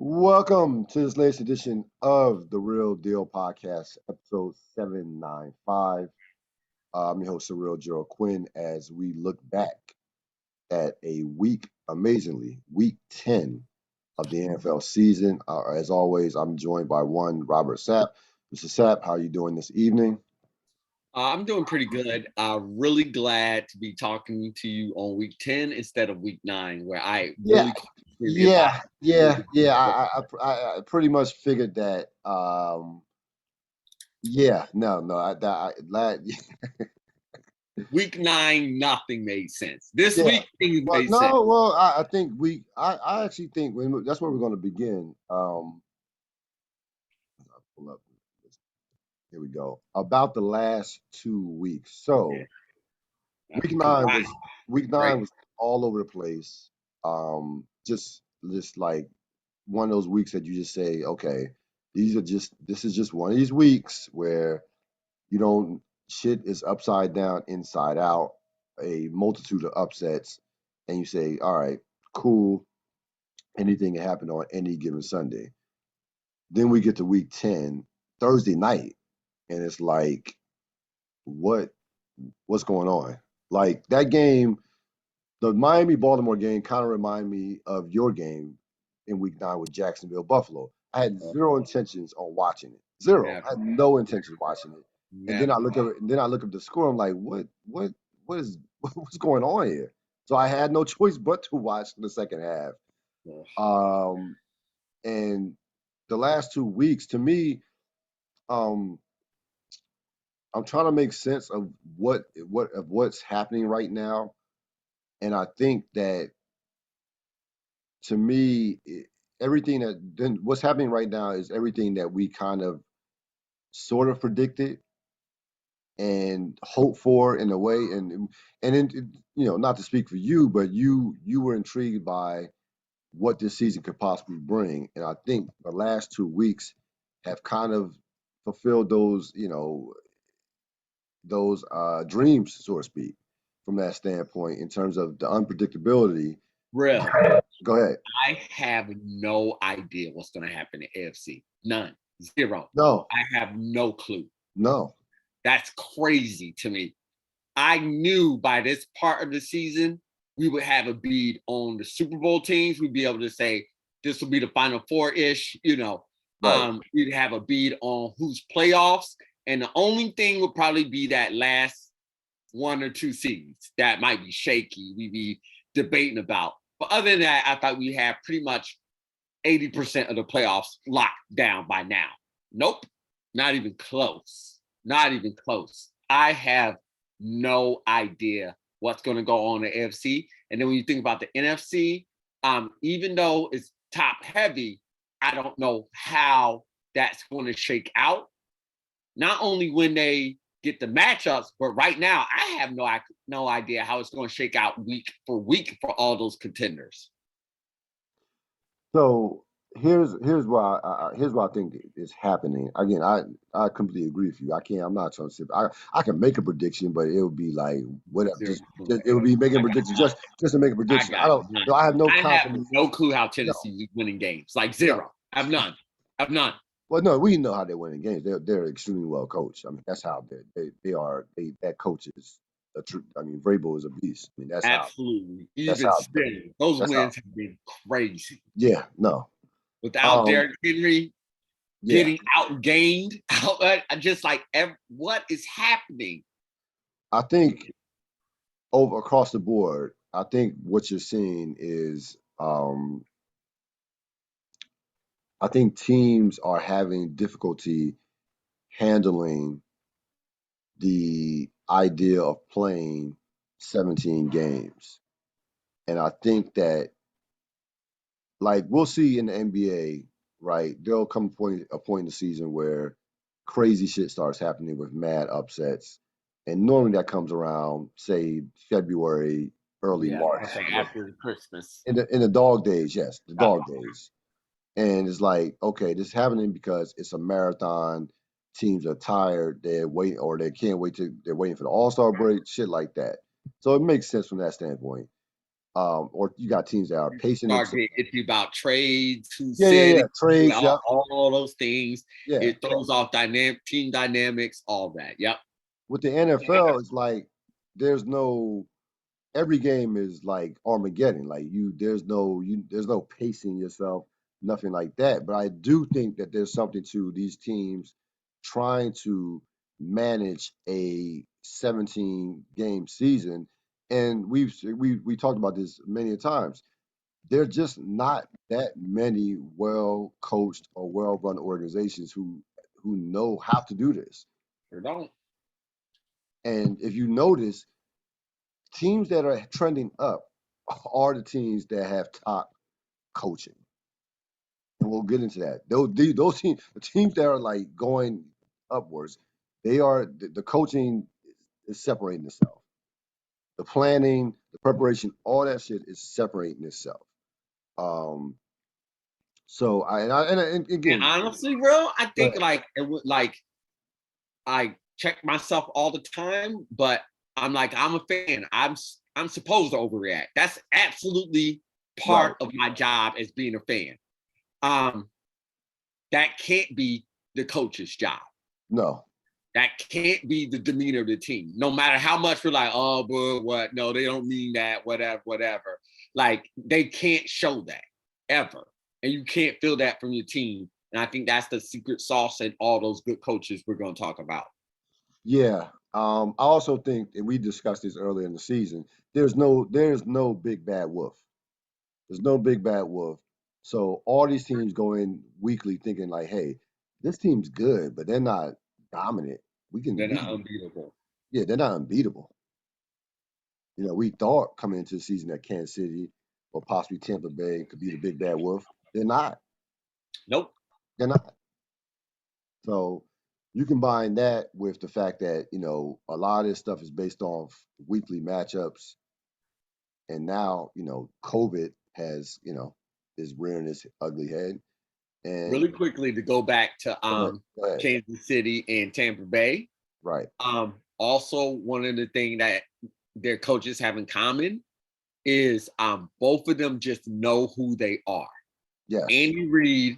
Welcome to this latest edition of the Real Deal Podcast, episode 795. I'm your host, Ril Gerald Quinn, as we look back at amazingly, week 10 of the NFL season. As always, I'm joined by one Robert Sapp. Mr. Sapp, how are you doing this evening? I'm doing pretty good. Really glad to be talking to you on week 10 instead of week 9, where I Yeah, really constantly about yeah. I pretty much figured that. Yeah, no. week 9, nothing made sense. This Yeah. week, things Well, made sense. no. Well, I think I actually think that's where we're going to begin. I'll pull up. Here we go. About the last 2 weeks. Yeah, So week nine right. was week Great. nine was all over the place. Just like one of those weeks that you just say, okay, this is just one of these weeks where you don't shit is upside down, inside out, a multitude of upsets, and you say, all right, cool. Anything can happen on any given Sunday. Then we get to week 10, Thursday night, and it's like, what what's going on? Like that game, the Miami Baltimore game kind of reminded me of your game in week 9 with Jacksonville Buffalo. I had zero intentions on watching it. Zero. Never, I had no intention watching it. And then I never. look at it, and then I look up the score. I'm like, what is what's going on here? So I had no choice but to watch the second half. Ugh. Um, and the last 2 weeks, to me, um, I'm trying to make sense of what's happening right now, and I think that to me, everything that then what's happening right now is everything that we kind of sort of predicted and hoped for in a way, and then not to speak for you, but you were intrigued by what this season could possibly bring, and I think the last 2 weeks have kind of fulfilled those dreams, so to speak, from that standpoint in terms of the unpredictability. Real. Go ahead. I have no idea what's going to happen in AFC. None. Zero. No, I have no clue. no, That's crazy to me. I knew by this part of the season, we would have a bead on the Super Bowl teams. We'd be able to say this will be the final four-ish, right. We'd have a bead on who's playoffs. And the only thing would probably be that last one or two seeds that might be shaky. We'd be debating about. But other than that, I thought we had pretty much 80% of the playoffs locked down by now. Nope, not even close. Not even close. I have no idea what's going to go on in the AFC. And then when you think about the NFC, even though it's top heavy, I don't know how that's going to shake out. Not only when they get the matchups, but right now I have no idea how it's going to shake out week for all those contenders. So here's why I think it's happening. Again, I completely agree with you. I'm not trying to say I can make a prediction, but it would be like whatever. Zero clue. Just it would be making a prediction just to make a I prediction. I got don't. none. I have no I have confidence. no clue how No, Tennessee is winning games. Like no, zero. I have none. I have none. well, no, we know how they win in games. They're extremely well coached. I mean, that's how they are. That coach is a true. I mean, Vrabel is a beast. I mean, Absolutely. that's Even how still, those that's how. wins have been crazy. Yeah, no. Without Um, Derrick Henry yeah, getting outgained, just like what is happening? I think over across the board, I think what you're seeing is I think teams are having difficulty handling the idea of playing 17 games. And I think that like we'll see in the NBA, right? There'll come a point in the season where crazy shit starts happening with mad upsets. And normally that comes around, say, February, early Yeah, March. I say after Christmas. In the dog days, yes, the Yep. dog days. And it's like, okay, this is happening because it's a marathon. Teams are tired. They're waiting, or they can't wait to. They're waiting for the All Star break. Shit like that. So it makes sense from that standpoint. Or you got teams that are pacing Start themselves. getting itchy about trades, who's Yeah, yeah, yeah. sitting, Trades, yep, all those things. yeah. It throws off team dynamics, all that. Yep. With the NFL, it's like there's no every game is like Armageddon. Like there's no pacing yourself, nothing like that. But I do think that there's something to these teams trying to manage a 17 game season. And we talked about this many a times. There's just not that many well coached or well run organizations who know how to do this. Or don't. And if you notice, teams that are trending up are the teams that have top coaching. And we'll get into that. Those teams, the teams that are like going upwards, the coaching is separating itself. The planning, the preparation, all that shit is separating itself. Um, and And again, honestly, bro, I go think ahead. like it would like I check myself all the time, but I'm a fan. I'm supposed to overreact. That's absolutely Right. part of my job as being a fan. Um, that can't be the coach's job. No. That can't be the demeanor of the team. No matter how much we're like, oh, but what? No, they don't mean that. Whatever, whatever. Like they can't show that ever, and you can't feel that from your team. And I think that's the secret sauce in all those good coaches we're going to talk about. Yeah. I also think, and we discussed this earlier in the season, there's no big bad wolf. There's no big bad wolf. So all these teams go in weekly thinking like, hey, this team's good, but they're not dominant. We can They're we not can unbeatable. yeah, they're not unbeatable. We thought coming into the season that Kansas City or possibly Tampa Bay could be the big bad wolf. They're not. Nope. They're not. So you combine that with the fact that, a lot of this stuff is based off weekly matchups. And now, COVID is rearing its ugly head. And Really quickly to go back to go ahead. Go ahead. Kansas City and Tampa Bay. Right. Also, one of the things that their coaches have in common is both of them just know who they are. Yes. Andy Reid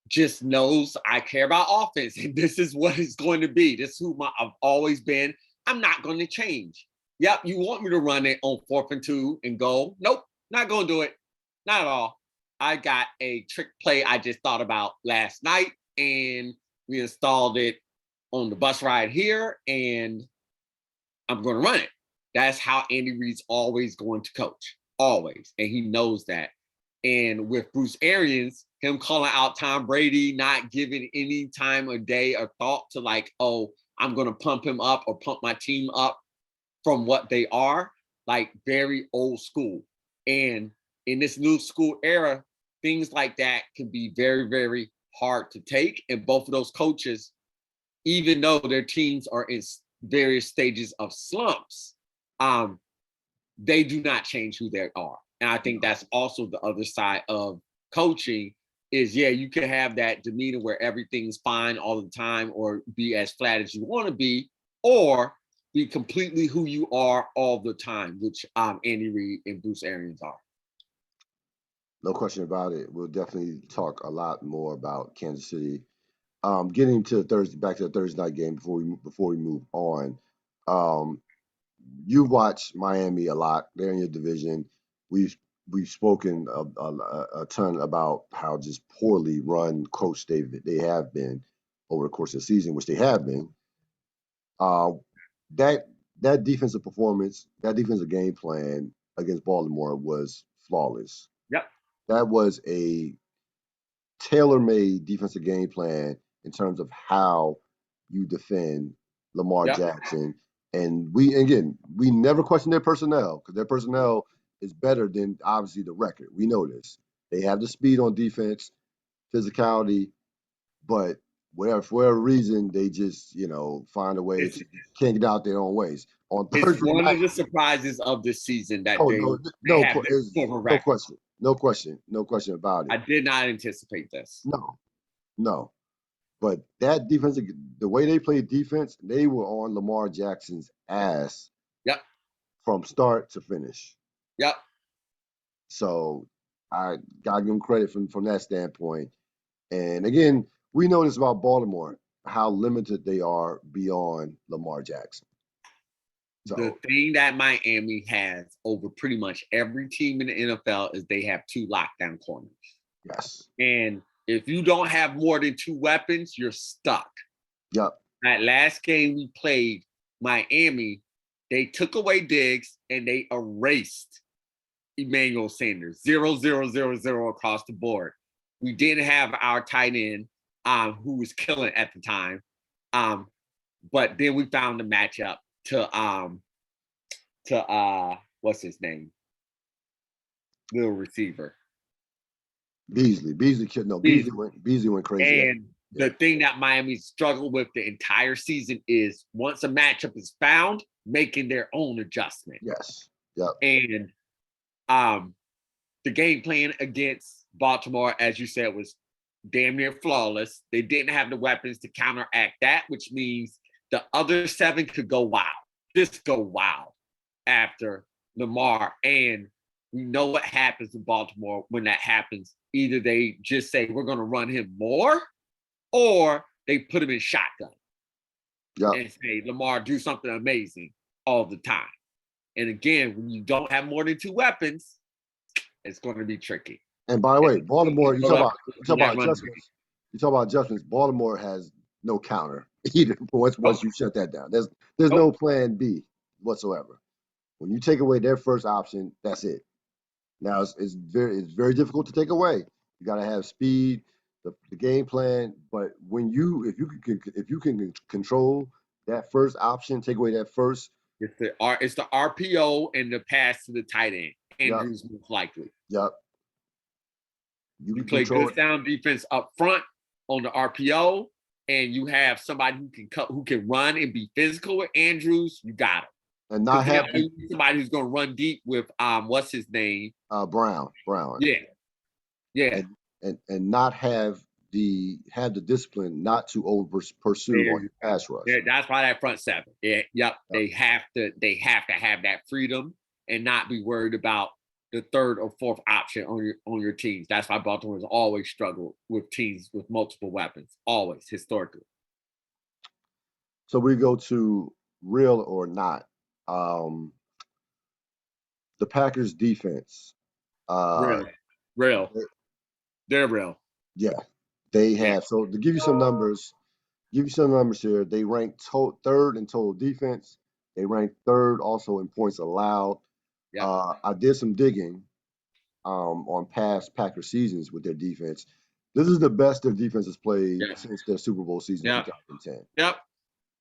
just knows I care about offense, and this is what it's going to be. This is who I've always been. I'm not going to change. Yep, you want me to run it on 4th and 2 and go? Nope, not going to do it. Not at all. I got a trick play I just thought about last night, and we installed it on the bus ride here, and I'm going to run it. That's how Andy Reid's always going to coach, always, and he knows that. And with Bruce Arians, him calling out Tom Brady, not giving any time or day or thought to like, oh, I'm going to pump him up or pump my team up from what they are, like very old school. And in this new school era, things like that can be very, very hard to take. And both of those coaches, even though their teams are in various stages of slumps, um, they do not change who they are. And I think that's also the other side of coaching is, yeah, you can have that demeanor where everything's fine all the time or be as flat as you want to be, or be completely who you are all the time, which Andy Reid and Bruce Arians are. No question about it. We'll definitely talk a lot more about Kansas City. Getting to back to the Thursday night game before we move on. Um, you've watched Miami a lot. They're in your division. We've spoken a ton about how just poorly run coach they have been over the course of the season, which they have been. Uh, that that defensive performance, that defensive game plan against Baltimore was flawless. Yep. That was a tailor-made defensive game plan in terms of how you defend Lamar Yep. Jackson. And we never question their personnel because their personnel is better than obviously the record. We know this. They have the speed on defense, physicality, but for whatever reason, they just find a way It's to can't get out their own ways. On it's Thursday one night, of the surprises of this season that oh they no, they no, have this silver no record. question, no question about it. I did not anticipate this. No, no. But that defensive, the way they played defense, they were on Lamar Jackson's ass Yep. from start to finish. Yep. So I gotta give them credit from that standpoint. And again, we know this about Baltimore, how limited they are beyond Lamar Jackson. The So thing that Miami has over pretty much every team in the NFL is they have 2 lockdown corners. yes, And if you don't have more than 2 weapons, you're stuck. yep, That last game we played, Miami, they took away Diggs and they erased Emmanuel Sanders. 0, 0, 0, 0 across the board. We didn't have our tight end, who was killing at the time. But then we found the matchup to what's his name? Little receiver. Beasley went crazy. And the thing that Miami struggled with the entire season is once a matchup is found, making their own adjustment. Yes, yep, And the game plan against Baltimore, as you said, was damn near flawless. They didn't have the weapons to counteract that, which means the other 7 could go wild. Just go wild after Lamar. And we know what happens in Baltimore when that happens. Either they just say, we're going to run him more, or they put him in shotgun yep. and say, Lamar, do something amazing all the time. And again, when you don't have more than 2 weapons, it's going to be tricky. And by the way, Baltimore, you talk about run. adjustments. You talk about adjustments. Baltimore has no counter either. Once you shut that down, there's no plan B whatsoever. When you take away their first option, that's it. Now it's very difficult to take away. You got to have speed, the game plan. But if you can control that first option, take away that first. It's the RPO and the pass to the tight end. Yep, Andrews most likely. yep. You play good sound defense up front on the RPO, and you have somebody who can run and be physical with Andrews. You got him. And not have somebody who's going to run deep with what's his name? Brown. Yeah. And not have the discipline not to over pursue on your pass rush. Yeah, that's why that front 7. Yeah, yep. They have to have that freedom and not be worried about the 3rd or 4th option on your teams. That's why Baltimore has always struggled with teams with multiple weapons, always historically. So we go to real or not. The Packers defense. Real. They're real. Yeah, they have. So to give you some numbers here. They rank 3rd in total defense. They rank 3rd also in points allowed. Yeah. I did some digging on past Packer seasons with their defense. This is the best their defense has played since their Super Bowl season in 2010.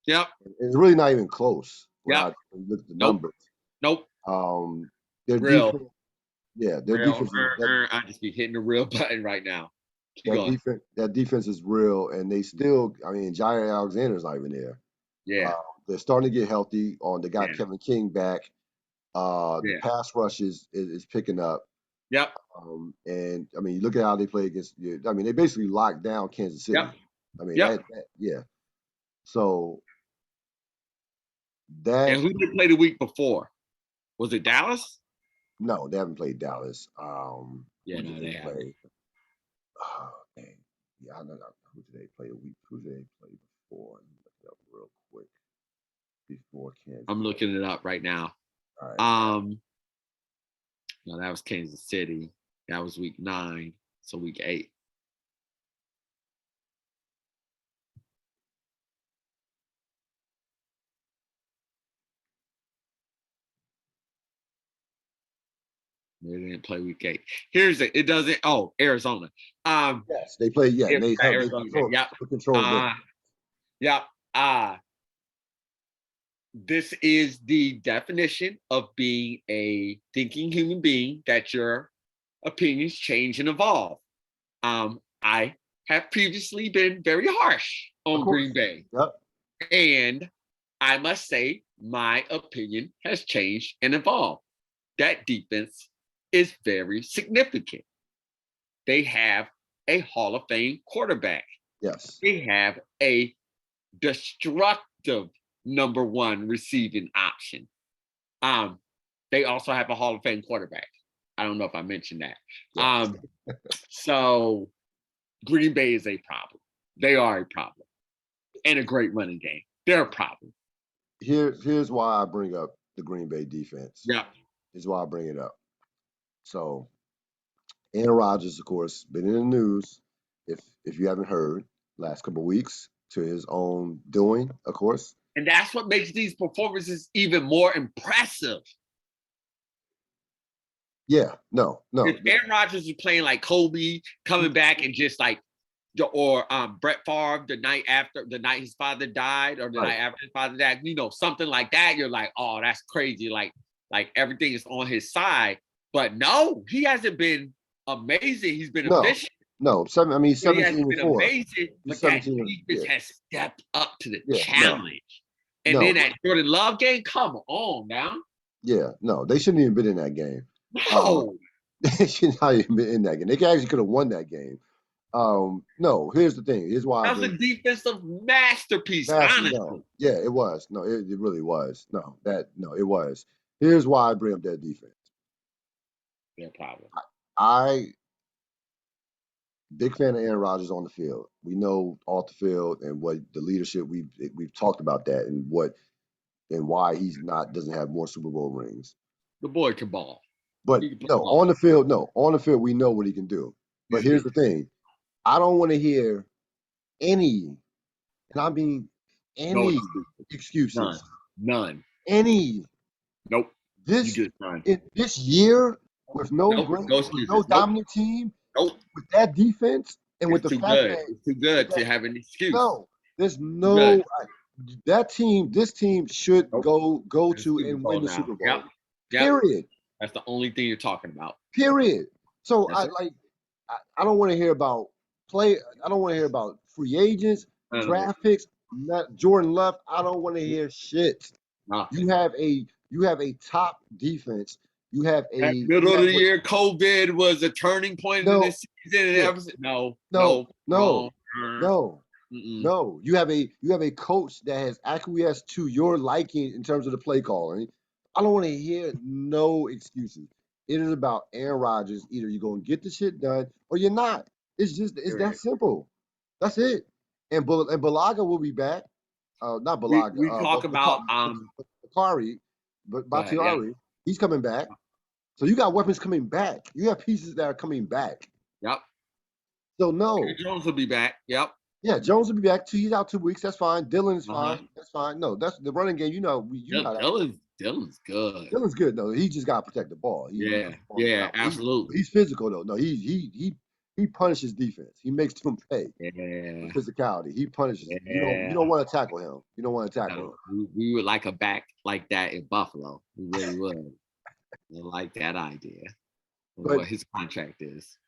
Yep. It's really not even close when I Yep. look at the numbers. Nope. Their real. defense, their real. defense. I just be hitting the real button right now. That defense is real, and they still. I mean, Jair Alexander's not even there. Yeah. They're starting to get healthy. They got Kevin King back. The pass rush is picking up. Yep. And I mean, look at how they play against. I mean, they basically locked down Kansas City. Yep. I mean, So that. And who did they play the week before? Was it Dallas? No, they haven't played Dallas. No, they haven't. Oh, dang. Yeah, I don't know. Who did they play a week? Who did they play before? Let me look it up real quick. Before Kansas. I'm looking it up right now. All right. No, that was Kansas City. That was week 9. So week 8. They didn't play week 8. Here's it. It doesn't. Oh, Arizona. Yes, they play. Yeah, they control. Yep. This is the definition of being a thinking human being, that your opinions change and evolve. I have previously been very harsh on Green Bay. Yep. And I must say, my opinion has changed and evolved. That defense is very significant. They have a Hall of Fame quarterback. Yes. They have a destructive number 1 receiving option. They also have a Hall of Fame quarterback. I don't know if I mentioned that. Yes. So Green Bay is a problem. They are a problem. And a great running game. They're a problem. Here's why I bring up the Green Bay defense. Yeah. Here's why I bring it up. So Aaron Rodgers, of course, been in the news. If you haven't heard, last couple of weeks to his own doing, of course. And that's what makes these performances even more impressive. Yeah, no. If Aaron Rodgers is playing like Kobe, coming back and just like, or Brett Favre the night his father died, or the night after his father died, something like that, you're like, oh, that's crazy. Like everything is on his side. But no, he hasn't been amazing. He's been efficient. No, 17 he hasn't been amazing, but that defense has stepped up to the challenge. And then that Jordan Love game, come on now. Yeah, no, they shouldn't even been in that game. No. They should not even been in that game. They actually could have won that game. No, here's the thing. Here's why that was a defensive masterpiece, honestly. No. Yeah, it was. No, it really was. No, it was. Here's why I bring up that defense. No problem. I big fan of Aaron Rodgers on the field. We know off the field and what the leadership we've talked about that and why he's doesn't have more Super Bowl rings. The boy can ball. But on the field, we know what he can do. But here's the thing. I don't want to hear any, and I mean any excuses. None. Any. Nope. This year with no dominant team, with that defense, and with the fact that it's too good to have an excuse. No, there's no this team should go to and win the Super Bowl. Yep. Period. That's the only thing you're talking about. Period. So I don't want to hear about I don't want to hear about free agents, draft picks, not Jordan Love. I don't want to hear shit. Nothing. You have a top defense. You have a middle of the year. COVID was a turning point in this season. No. You have a coach that has acquiesced to your liking in terms of the play calling. I don't want to hear no excuses. It is about Aaron Rodgers. Either you're gonna get the shit done or you're not. It's that simple. That's it. And Balaga will be back. Not Balaga. We talk about Bakari, but Bakhtiari. He's coming back. So you got weapons coming back. You have pieces that are coming back. Yep. So no. Jones will be back. Yep. Yeah, Jones will be back. He's out 2 weeks. That's fine. Dylan is fine. That's fine. No, that's the running game. Dylan's good. Dylan's good. No, he just got to protect the ball. Absolutely. He's physical though. No, he punishes defense. He makes them pay. Yeah. Physicality. He punishes. You don't want to tackle him. You don't want to tackle him. We would like a back like that in Buffalo. We really would. I like that idea. What his contract is.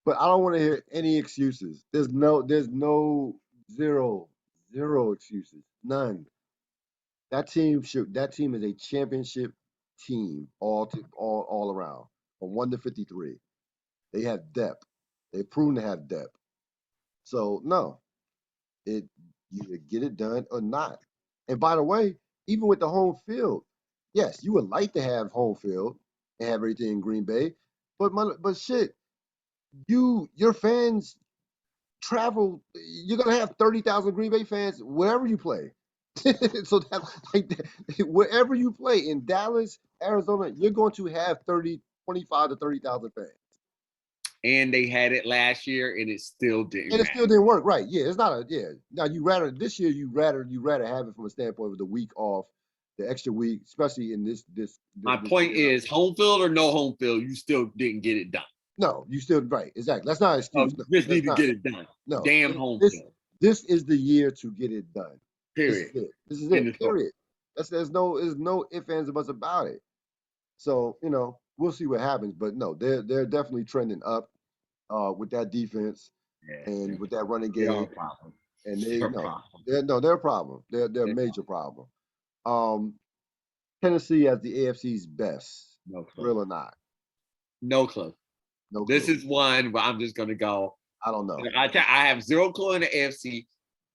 But I don't want to hear any excuses. There's zero excuses. None. That team is a championship team all around. From 1 to 53. They have depth. They've proven to have depth. So no. You either get it done or not. And by the way, even with the home field, yes, you would like to have home field and have everything in Green Bay, but shit, your fans travel. You're gonna have 30,000 Green Bay fans wherever you play. So wherever you play in Dallas, Arizona, you're going to have 25 to 30,000 fans. And they had it last year, and it still didn't. And it still didn't work, right? Yeah, it's not Now this year you rather have it from a standpoint of the week off, the extra week, especially in this. My point is, home field or no home field, you still didn't get it done. No, you still right. Exactly. That's not an excuse. You just need to get it done. No, damn home field. This is the year to get it done. Period. This is it. Period. There's no ifs, ands, or buts about it. So we'll see what happens. But no, they're definitely trending up with that defense and with that running game. They're a problem. And they're a problem. They're a major problem. Tennessee as the AFC's best. No clue. Real or not? No clue. This is one where I'm just gonna go. I don't know. I have zero clue in the AFC.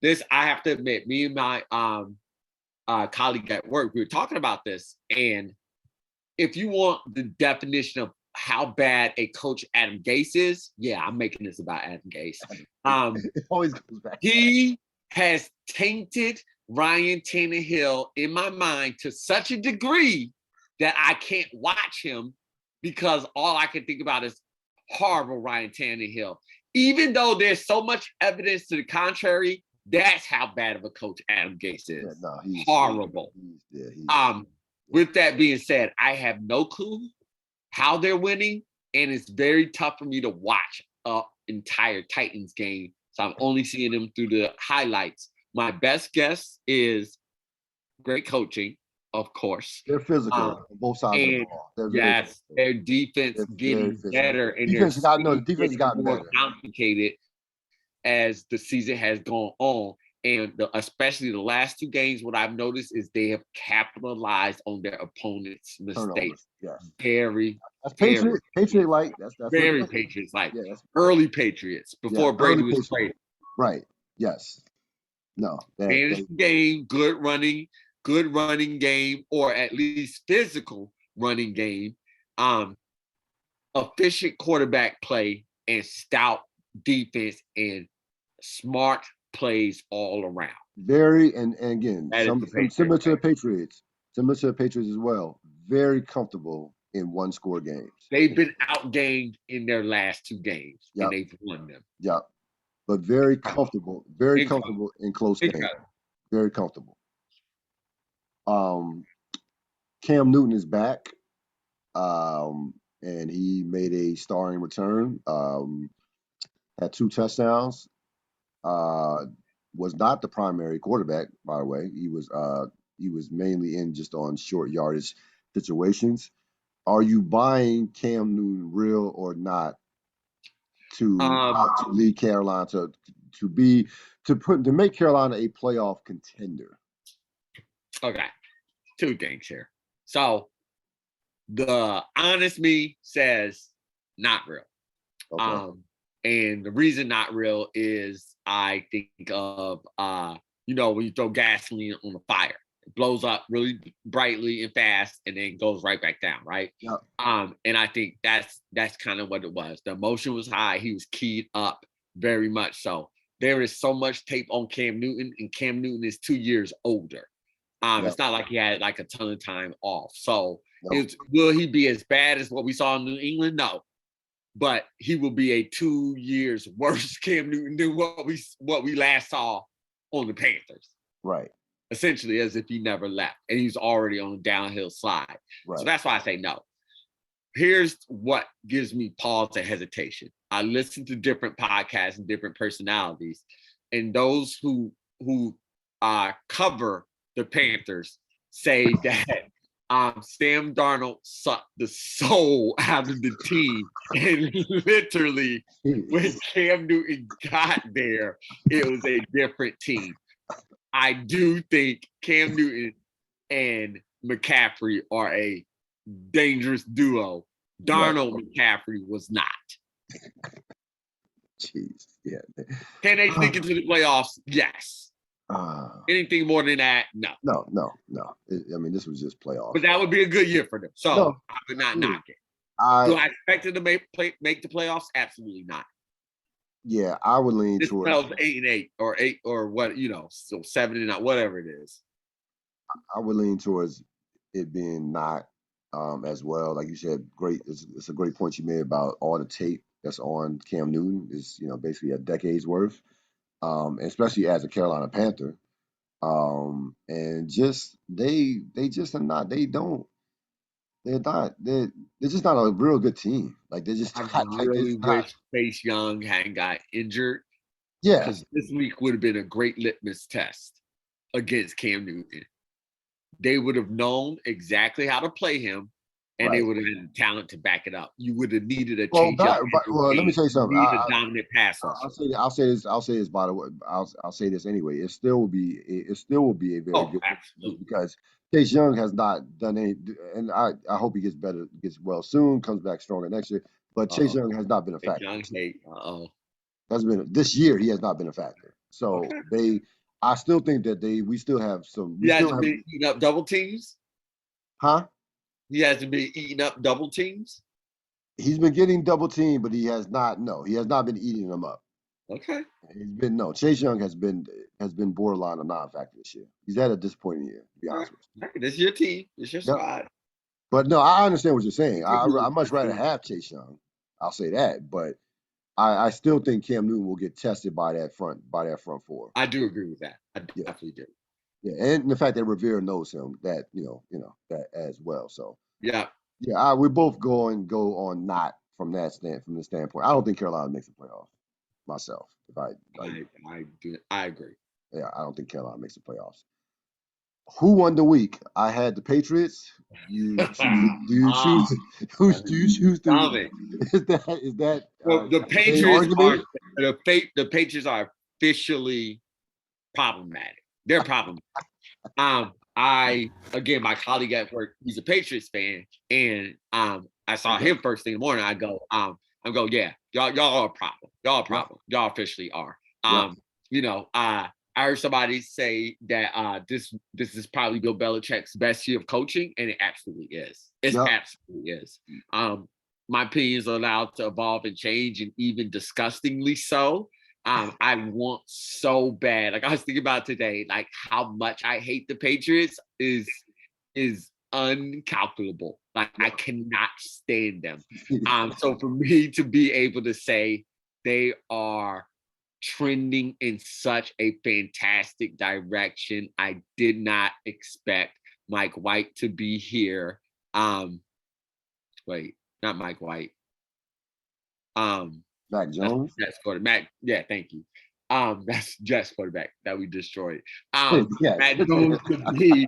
This I have to admit, me and my colleague at work, we were talking about this, and if you want the definition of how bad a coach Adam Gase is. Yeah, I'm making this about Adam Gase. It always goes back. He has tainted Ryan Tannehill in my mind to such a degree that I can't watch him because all I can think about is horrible Ryan Tannehill. Even though there's so much evidence to the contrary, that's how bad of a coach Adam Gase is. Yeah, no, he's horrible. With that being said, I have no clue how they're winning, and it's very tough for me to watch an entire Titans game. So I'm only seeing them through the highlights. My best guess is great coaching, of course. They're physical on both sides of the ball. Their defense getting better, and defense the defense has gotten more better. complicated as the season has gone on. And especially the last two games, what I've noticed is they have capitalized on their opponent's mistakes. Yes. That's Patriot-like. That's very Patriots-like. Yeah, early Patriots before Brady was traded. Right. Yes. No. Managed the game, good running game, or at least physical running game. Efficient quarterback play and stout defense and smart plays all around. Very, and again, similar to the Patriots as well. Very comfortable in one-score games. They've been outgained in their last two games, and they've won them. Yeah, but very comfortable in close games. Very comfortable. Cam Newton is back, and he made a starring return. Had 2 touchdowns. Was not the primary quarterback, by the way. He was mainly in just on short yardage situations. Are you buying Cam Newton real or not to lead Carolina to make Carolina a playoff contender? Okay, 2 things here. So the honest me says not real. Okay. And the reason not real is I think of, when you throw gasoline on a fire, it blows up really brightly and fast and then goes right back down, right? Yep. And I think that's kind of what it was. The emotion was high. He was keyed up very much so. There is so much tape on Cam Newton, and Cam Newton is 2 years older. It's not like he had like a ton of time off. So will he be as bad as what we saw in New England? No. But he will be a 2 years worse Cam Newton than what we last saw on the Panthers. Right. Essentially, as if he never left, and he's already on a downhill slide. Right. So that's why I say no. Here's what gives me pause and hesitation. I listen to different podcasts and different personalities, and those who cover the Panthers say that Sam Darnold sucked the soul out of the team, and literally when Cam Newton got there, it was a different team. I do think Cam Newton and McCaffrey are a dangerous duo. Darnold McCaffrey was not. Jeez, yeah. Can they sneak into the playoffs? Yes. Anything more than that? No. No. I mean, this was just playoffs. But that would be a good year for them. So I would not knock it. Do I expect them to make the playoffs? Absolutely not. Yeah, I would lean towards 8-8 or 8 or what, so 7-9, whatever it is. I would lean towards it being not as well. Like you said, great. It's a great point you made about all the tape that's on Cam Newton is basically a decade's worth. Especially as a Carolina Panther, and just they just are not. They're just not a real good team. Like they're just. I really wish Chase Young hadn't got injured. Yeah, because this week would have been a great litmus test against Cam Newton. They would have known exactly how to play him, and they would have had the talent to back it up. You would have needed a change up. Well, let me tell you something. A dominant pass rusher. I'll say this. By the way, I'll say this anyway. It still will be a very good because Chase Young has not done any, and I hope he gets well soon, comes back stronger next year. But Chase Young has not been a factor. Has been this year. He has not been a factor. So I still think that we still have some. He hasn't been eating up double teams. Huh? He hasn't been eating up double teams. He's been getting double teamed, but he has not. No, he has not been eating them up. Okay. He's been no. Chase Young has been borderline a non-factor this year. He's had a disappointing year, to be All right. honest with All right. This is your team. This is your you. Yep. squad. But no, I understand what you're saying. You I do. much rather have Chase Young. I'll say that, but I still think Cam Newton will get tested by that front four. I do agree with that. I Yeah, definitely do. yeah, and the fact that Rivera knows him, that that as well. So Yeah. yeah, we both go on not from the standpoint. I don't think Carolina makes the playoffs myself. If I like, I do. I agree. yeah, I don't think Carolina makes the playoffs. Who won the week? I had the Patriots. You choose. Do you Ah, choose? Who do you choose to? Dominic. Is that Well, the the main Patriots are argument? the Patriots are officially problematic. They're problematic. I again, my colleague at work, he's a Patriots fan, and I saw Okay. him first thing in the morning. I go, yeah, y'all are a problem. Y'all are a Yep. problem. Y'all officially are. Yep. I heard somebody say that this is probably Bill Belichick's best year of coaching, and it absolutely is. It Yep. absolutely is. My opinions are allowed to evolve and change, and even disgustingly so. I want so bad. Like I was thinking about today, like how much I hate the Patriots is uncalculable. Like I Yep. cannot stand them. So for me to be able to say they are trending in such a fantastic direction, I did not expect Mike White to be here. Wait, not Mike White. Um, Mac that's Jones. Jets quarterback. Yeah, thank you. That's Jets quarterback that we destroyed. Yeah. Matt Jones to be.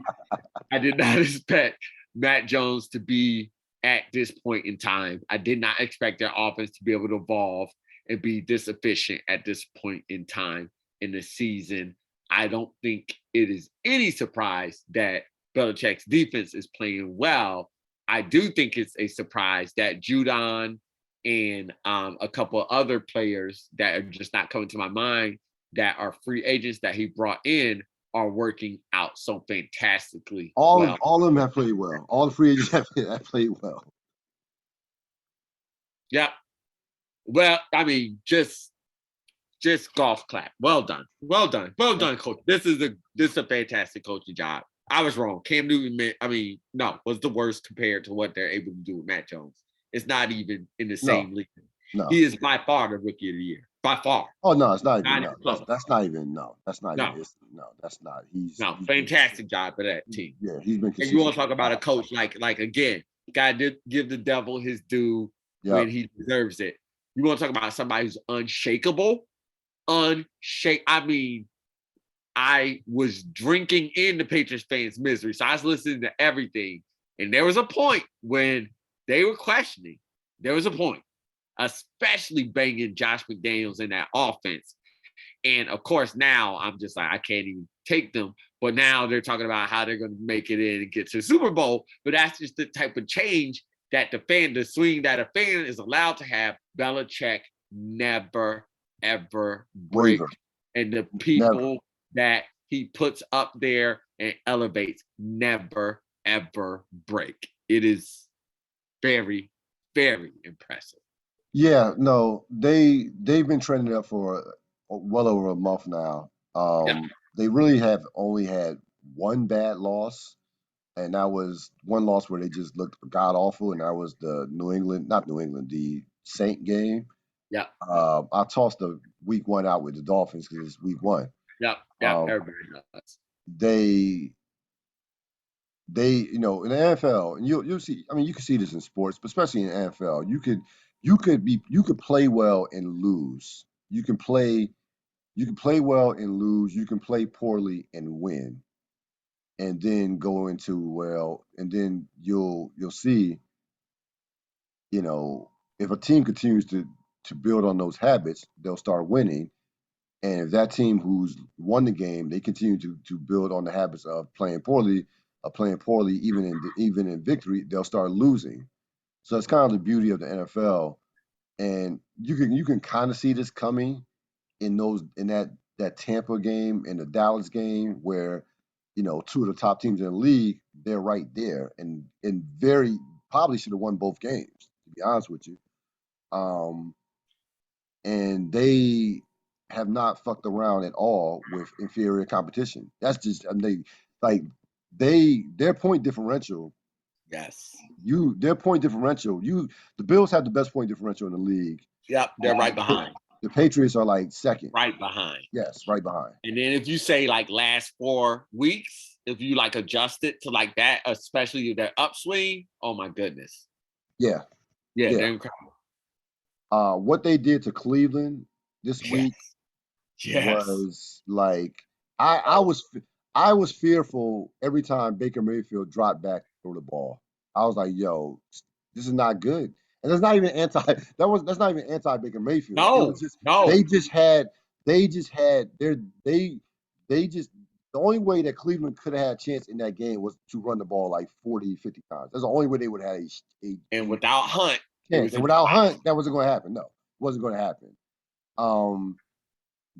I did not expect Matt Jones to be at this point in time. I did not expect their offense to be able to evolve and be this efficient at this point in time in the season. I don't think it is any surprise that Belichick's defense is playing well. I do think it's a surprise that Judon and a couple of other players that are just not coming to my mind that are free agents that he brought in are working out so fantastically well. All of them have played well. All the free agents have played well. Yeah. Well, I mean, just golf clap. Well done. Well done. Well Yep. done, coach. This is a fantastic coaching job. I was wrong. Cam Newton, no, was the worst compared to what they're able to do with Matt Jones. It's not even in the No. same league. No. He is by far the rookie of the year. By far. Oh no, it's not even Not even no. That's close. that's not even no. That's not even No, his. No, that's not. no. He's been Fantastic job for that team. yeah. He's been And you want consistent to talk for a about a while. coach like again, got to give the devil his due when Yep. he deserves it. You want to talk about somebody who's unshakable? I mean, I was drinking in the Patriots fans' misery. So I was listening to everything. And there was a point when they were questioning. There was a point, especially banging Josh McDaniels in that offense. And of course, now I'm just like, I can't even take them. But now they're talking about how they're going to make it in and get to the Super Bowl. But that's just the type of change that the swing that a fan is allowed to have. Belichick never, ever break. Waver. And the Never. people that he puts up there and elevates never, ever break. It is very, very impressive. Yeah. No. They've been trending up for well over a month now. Yeah, They really have only had one bad loss, and that was one loss where they just looked god awful, and that was the not New England, the Saint game. yeah, I tossed the week one out with the Dolphins because it's week one. yeah, yeah. Um, Everybody does. they in the NFL, and you'll see. I mean, you can see this in sports, but especially in the NFL, you could play well and lose. You can play well and lose. You can play poorly and win, and then go into and then you'll see. You know, if a team continues to build on those habits, they'll start winning. And if that team who's won the game, they continue to build on the habits of playing poorly, even in victory, they'll start losing. So it's kind of the beauty of the NFL, and you can kind of see this coming in that Tampa game and the Dallas game where two of the top teams in the league, they're right there and very probably should have won both games, to be honest with you. Um, and they have not fucked around at all with inferior competition. That's just I mean, their point differential. Yes. Their point differential. The Bills have the best point differential in the league. Yep. They're right The, behind. the Patriots are like second. Right behind. Yes, right behind. And then if you say like last 4 weeks, if you like adjust it to like that, especially their upswing, oh my goodness. Yeah, Yeah, yeah. they're incredible. What they did to Cleveland this week Yes. Yes. was like I was I was fearful every time Baker Mayfield dropped back to throw the ball. I was like, yo, this is not good. And that's not even that's not even anti Baker Mayfield. It was No, just no. they just had their they just the only way that Cleveland could have had a chance in that game was to run the ball like 40, 50 times. That's the only way they would have had And without Hunt, it chance. was And a without disaster. Hunt, that wasn't going to happen. No, it wasn't going to happen. Um,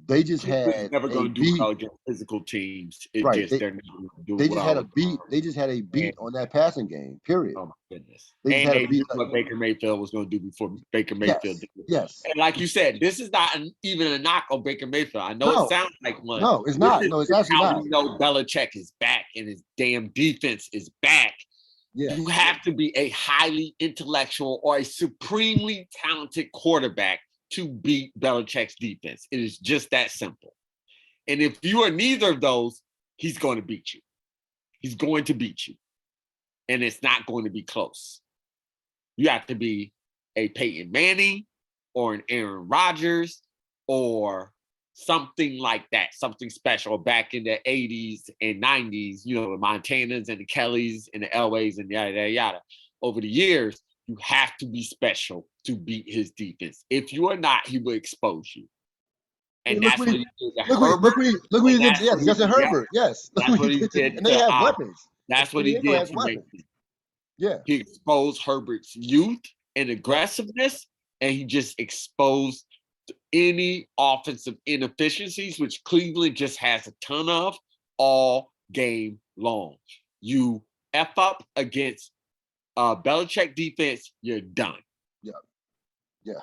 they just Cleveland's had never a going to do beat. well against physical teams. It Right. just they're never going to do They just had well a with beat. They just had a and beat on that passing game. Period. oh my goodness. They just And had a they beat. knew what Baker Mayfield was going to do before Baker Mayfield Yes. did it. Yes. And like you said, this is not even a knock on Baker Mayfield. I know it No. sounds like one. No, it's This not. is No, it's just actually how not. we know Belichick is back and his damn defense is back. You Yes. have to be a highly intellectual or a supremely talented quarterback to beat Belichick's defense. It is just that simple. And if you are neither of those, he's going to beat you. He's going to beat you. And it's not going to be close. You have to be a Peyton Manning or an Aaron Rodgers or something like that, something special back in the 80s and 90s, you know, the Montanas and the Kellys and the Elways and yada, yada, yada. Over the years, you have to be special to beat his defense. If you are not, he will expose you. I mean, And that's what he did to Herbert. look what he And did. that's Yes, what he Justin did. Yeah, Herbert. Yes, look that's what he what he did to. did And they to have weapons. And that's San what he Diego did has to weapons. Mayfield. Yeah. He exposed Herbert's youth and Yep. aggressiveness, and he just exposed any offensive inefficiencies, which Cleveland just has a ton of all game long. You F up against Belichick defense, you're done. Yeah. Yeah.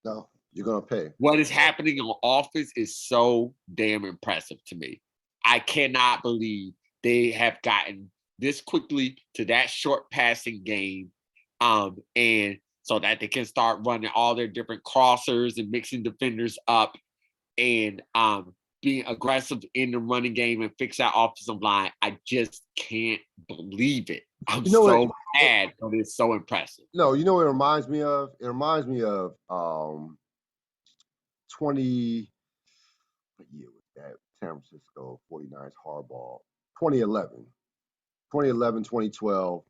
No, you're gonna pay. What is happening on offense is so damn impressive to me. I cannot believe they have gotten this quickly to that short passing game, and so that they can start running all their different crossers and mixing defenders up and being aggressive in the running game and fix that offensive line. I just can't believe it. I'm You know what? so mad, but it's so impressive. No, you know what it reminds me of? It reminds me of 20 what year was that? San Francisco 49ers hardball. 2011. 2011, 2012.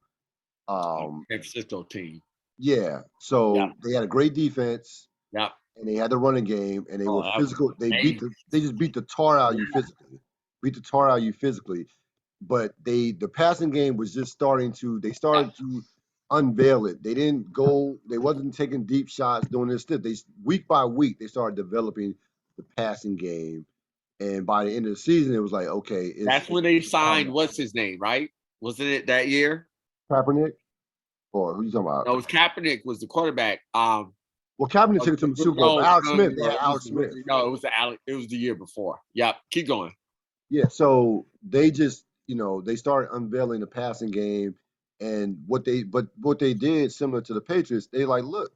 San Um, Francisco team. yeah. Yeah. So they had a great defense Yep. and they had the running game and they Oh, were that was physical. amazing. They just beat the tar out of you Yeah. physically. Beat the tar out of you physically. But the passing game was just they Yep. started to unveil it. They wasn't taking deep shots doing this stuff. They week by week they started developing the passing game. And by the end of the season, it was like, okay, That's when they it's on signed now. what's his name, right? Wasn't it that year? Kaepernick, or who you talking about? No, it was Kaepernick was the quarterback. Well, Kaepernick took it to the Super Bowl, but No, Alex no, Smith, no, they no. had Alex Smith. It was the Alex. It was the year before. Yep. Keep going. Yeah, so they just, they started unveiling the passing game and what they did similar to the Patriots, they like, look,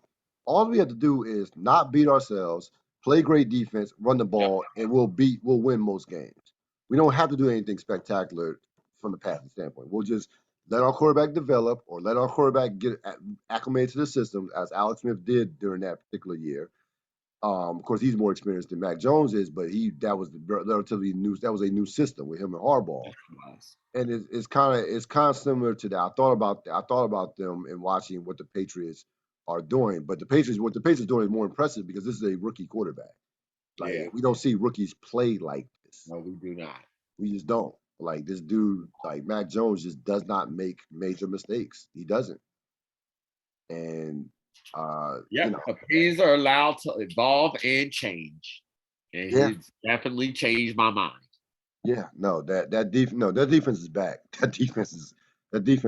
all we have to do is not beat ourselves, play great defense, run the Yep. ball, and we'll win most games. We don't have to do anything spectacular from the passing standpoint. We'll just let our quarterback develop or let our quarterback get acclimated to the system as Alex Smith did during that particular year. Of course, he's more experienced than Mac Jones is, but that was relatively new. That was a new system with him and Harbaugh, and it's kind of similar to that. I thought about them and watching what the Patriots are doing, but what the Patriots doing is more impressive because this is a rookie quarterback. Like Yeah. we don't see rookies play like this. No, we do not. We just don't. Like this dude, like Mac Jones, just does not make major mistakes. He doesn't, and Yep. Opinions are allowed to evolve and change, and yeah. he's definitely changed my mind. Yeah, no, that defense is back. That defense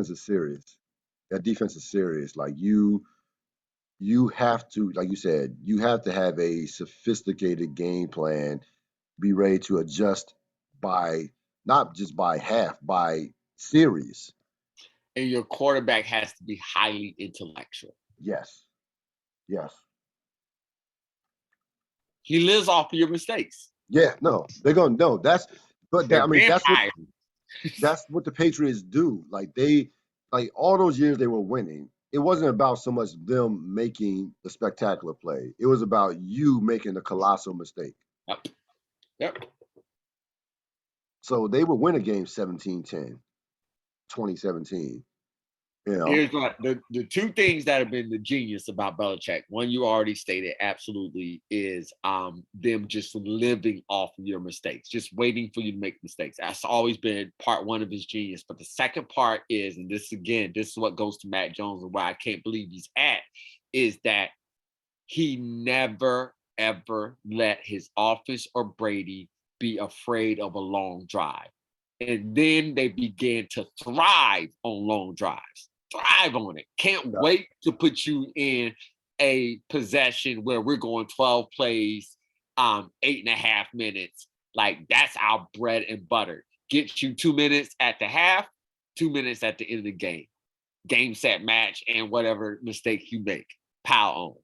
is serious. That defense is serious. Like you have to, like you said, you have to have a sophisticated game plan, be ready to adjust by not just by half, by series. And your quarterback has to be highly intellectual. Yes. Yes. He lives off of your mistakes. Yeah, no. They're gonna no, that's but that They're I mean vampires. that's what the Patriots do. Like they like all those years they were winning. It wasn't about so much them making the spectacular play. It was about you making the colossal mistake. Yep. Yep. So they would win a game 17-10, 2017. You know, Here's what the two things that have been the genius about Belichick. One you already stated absolutely is them just living off of your mistakes, just waiting for you to make mistakes. That's always been part one of his genius. But the second part is, and this again, this is what goes to Matt Jones and why I can't believe he's at, is that he never ever let his office or Brady be afraid of a long drive. And then they began to thrive on long drives. Thrive on it. Can't yeah, wait to put you in a possession where we're going 12 plays, 8.5 minutes. Like that's our bread and butter. Get you 2 minutes at the half, 2 minutes at the end of the game. Game, set, match, and whatever mistake you make, pile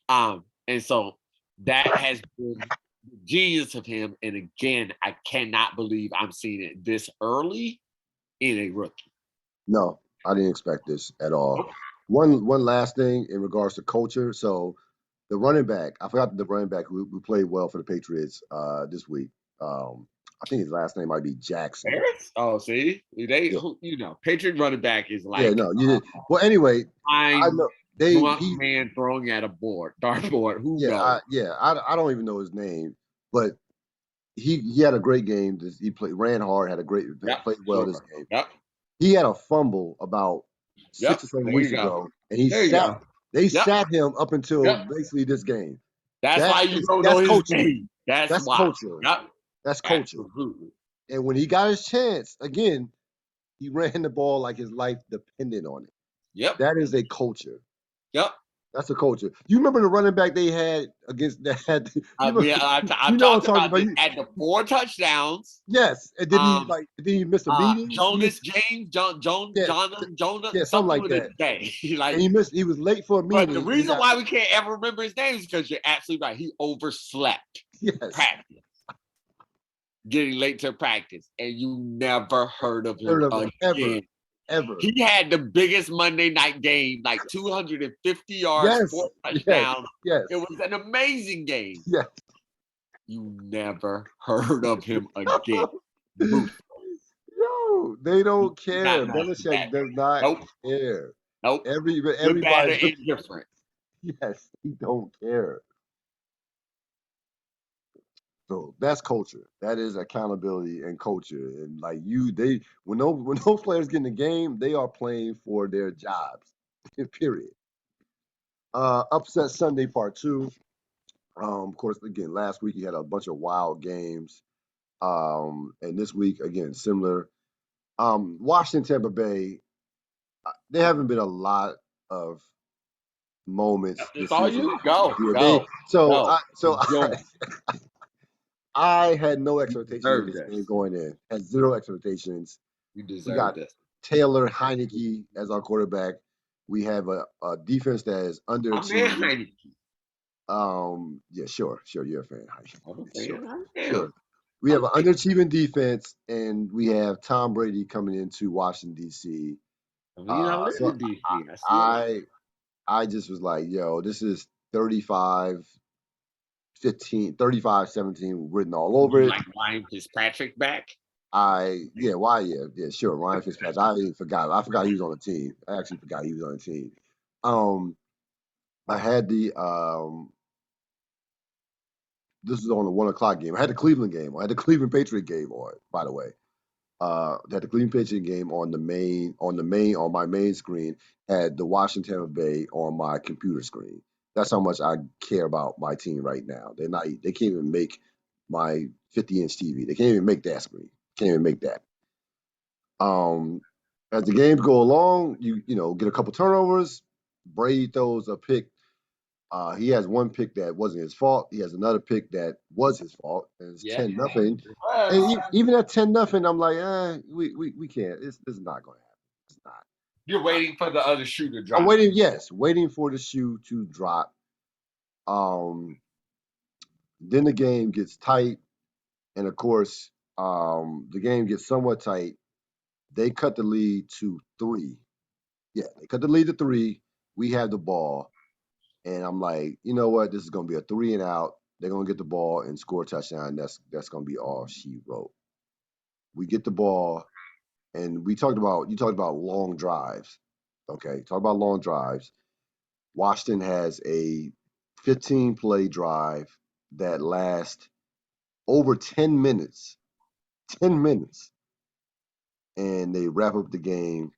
on. And so that has been the genius of him. And again, I cannot believe I'm seeing it this early in a rookie. no, I didn't expect this at all. Nope. One last thing in regards to culture. So the running back, I forgot the running back who played well for the Patriots this week. I think his last name might be Jackson. Harris? Oh, see, they Yeah, Patriot running back is yeah, like no, you did. Well, anyway, I I'm know they blunt he man throwing at a dartboard. Who yeah, knows? I don't even know his name, but he had a great game. He played ran hard, had a great Yep, played well this sure. game. Yep, He had a fumble about yep. 6 or 7 weeks There you go. ago, and he There you sat. go. They Yep, sat him up until yep. basically this game. That's why you don't know That's his culture. name. That's That's why. culture. Yep, That's culture. absolutely. And when he got his chance again, he ran the ball like his life depended on it. Yep, That is a culture. yep. That's a culture. You remember the running back they had against that? Had, I mean, you I've know what I'm talked talking about about? this at the 4 touchdowns. Yes, and then he Um, like then he missed a meeting. He Jonas missed James, yeah, Jonah, yeah, something something like with a that. J. And Like, he missed. He was late for a but the meeting, and he reason got why we can't ever remember his name is because you're absolutely right. He overslept yes. practice, getting late to practice, and you never heard of him Heard of him again. ever. He had the biggest Monday night game, like 250 yards, four Yes, yes, touchdowns. yes, It was an amazing game. yes. You never heard of him again. Booth. Yo, they don't Not care. nice with that. Belichick does not Nope. care. Nope. Good, bad, or Everybody look. indifferent. Yes, he don't care. So that's culture. That is accountability and culture. And like they when those players get in the game, they are playing for their jobs. Period. Upset Sunday part two. Of course, again, last week he had a bunch of wild games. And this week again, similar. Washington, Tampa Bay. There haven't been a lot of moments That's this all season. you go. Yeah, they Go. Go. Enjoy. I had no You expectations of deserve this game this. going in. Had zero expectations. You We deserve got this. Taylor Heineke as our quarterback. We have a defense that is I'm man underachieving. Heineke. Yeah, sure, you're a fan. Heineke. I'm a Sure, fan. I am. sure. We have I'm an underachieving defense, and we have Tom Brady coming into Washington D.C. I mean, I live So in DC. I see a lot. I I just was like, yo, this is 35-15, 35-17 written all over You it. like Ryan Fitzpatrick back? Yeah, sure. Ryan Fitzpatrick. I forgot he was on the team. I actually forgot he was on the team. Um, I had this is on the 1 o'clock game. I had the Cleveland game. I had the Cleveland Patriot game on, by the way. Had the Cleveland Patriot game on my main screen, had the Washington Tampa Bay on my computer screen. That's how much I care about my team right now. They can't even make my 50-inch TV. They can't even make that screen. Can't even make that. Um, as the games go along, you know get a couple turnovers. Brady throws a pick. He has one pick that wasn't his fault. He has another pick that was his fault, and it's Yeah, 10-0. it And was. even at 10-0, I'm like, we can't. This is not going to happen. It's not. You're Not. waiting for the other shoe to I'm drop. waiting. Yes, waiting for the shoe to drop. Um, then the game gets tight, and of course, the game gets somewhat tight. They cut the lead to 3. Yeah, they cut the lead to 3. We have the ball, and I'm like, you know what? This is going to be a 3 and out. They're going to get the ball and score a touchdown. That's going to be all she wrote. We get the ball, and you talked about long drives. Okay, talk about long drives. Washington has a 15 play drive that lasts over 10 minutes. 10 minutes. And they wrap up the game.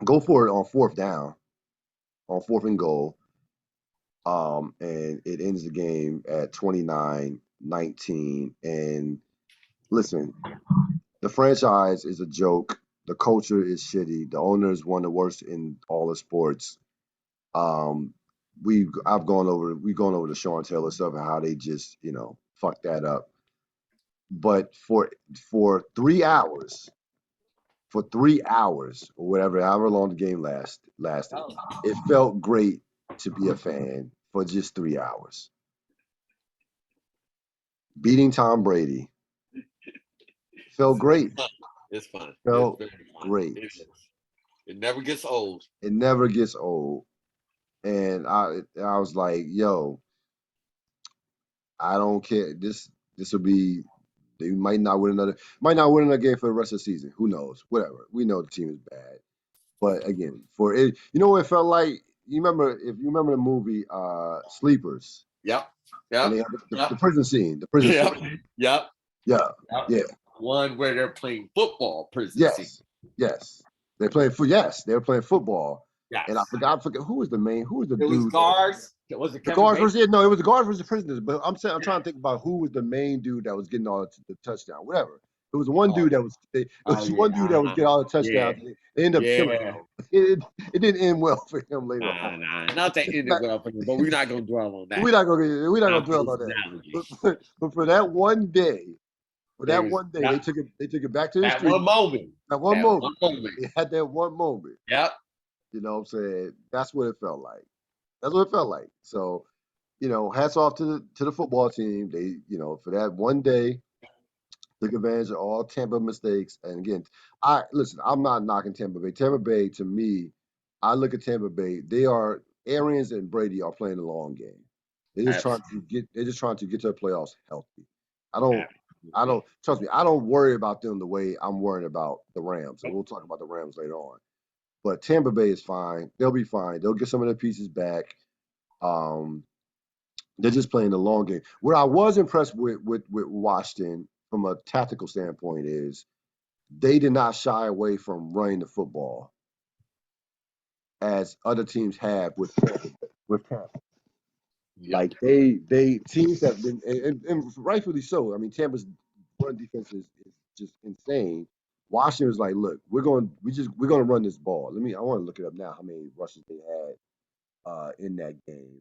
Go for it on fourth down, on fourth and goal. And it ends the game at 29-19. And listen, the franchise is a joke. The culture is shitty. The owner is one of the worst in all of sports. Um, we've gone over the Sean Taylor stuff and how they just fucked that up. But for 3 hours, or whatever, however long the game lasted, it felt great to be a fan for just 3 hours. Beating Tom Brady felt great. It's fun. It's Felt very fun. great. It is. It never gets old. It never gets old. And I was like, yo, I don't care. This will be. They might not win another game for the rest of the season. Who knows? Whatever. We know the team is bad. But again, for it, what it felt like. If you remember the movie Sleepers, Yep. and Yep. they have Yep. the prison scene, the prison Yep. scene. Yep. Yeah, Yep. yeah, One where they're playing football prison scene. yes, yes. They were playing football, and Yes. I forget who was the It was dude that guards. Was it the Kevin guards Bacon? versus no, it was the guards versus the prisoners. But I'm trying to think about who was the main dude that was getting all the touchdown. Whatever. It was one Oh, dude that was it oh was yeah. one dude that was getting all the Yeah. touchdowns. They ended up killing Yeah. him. It didn't end well for him later on. Not that ended well for him, but we're not gonna dwell on that. We're not gonna Not dwell those on that. analogies. But for that one day, There was they took it back to the that street. one moment. That one That one moment. moment. They had that one moment. Yep. You know what I'm saying? That's what it felt like. That's what it felt like. So, hats off to the football team. They, for that one day, took advantage of all Tampa mistakes. And again, I listen, I'm not knocking Tampa Bay. Tampa Bay, to me, I look at Tampa Bay, Arians and Brady are playing the long game. They're just trying to get to the playoffs healthy. I don't I Absolutely. don't trust me, I don't worry about them the way I'm worrying about the Rams. And we'll talk about the Rams later on. But Tampa Bay is fine. They'll be fine. They'll get some of their pieces back. Um, they're just playing the long game. What I was impressed with Washington from a tactical standpoint is they did not shy away from running the football as other teams have with Tampa. Yep. Like they teams have been and rightfully so. I mean, Tampa's run defense is just insane. Washington was like, look, we're gonna run this ball. I want to look it up now how many rushes they had in that game.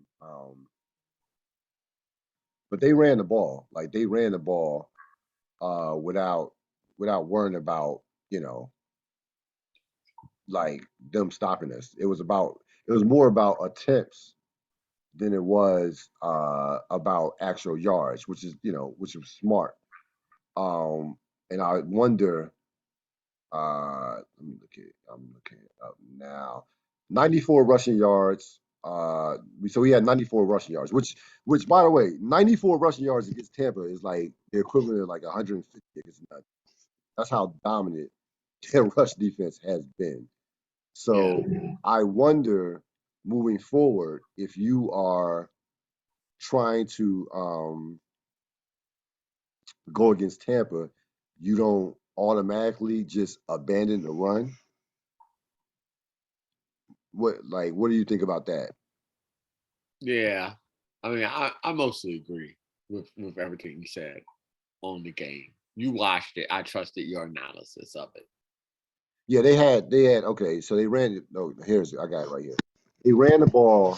But they ran the ball. Like they ran the ball without worrying about, you know, like them stopping us. It was more about attempts than it was about actual yards, which was smart. And I wonder, I'm looking it up now. 94 rushing yards. So we had 94 rushing yards, which by the way, 94 rushing yards against Tampa is like the equivalent of like 150 against the Nuggets. That's how dominant their rush defense has been. Yeah. So I wonder moving forward if you are trying to go against Tampa, you don't automatically just abandon the run. What do you think about that? Yeah. I mean, I mostly agree with everything you said on the game. You watched it. I trusted your analysis of it. Yeah, they had okay, so they ran it. No, I got it right here. They ran the ball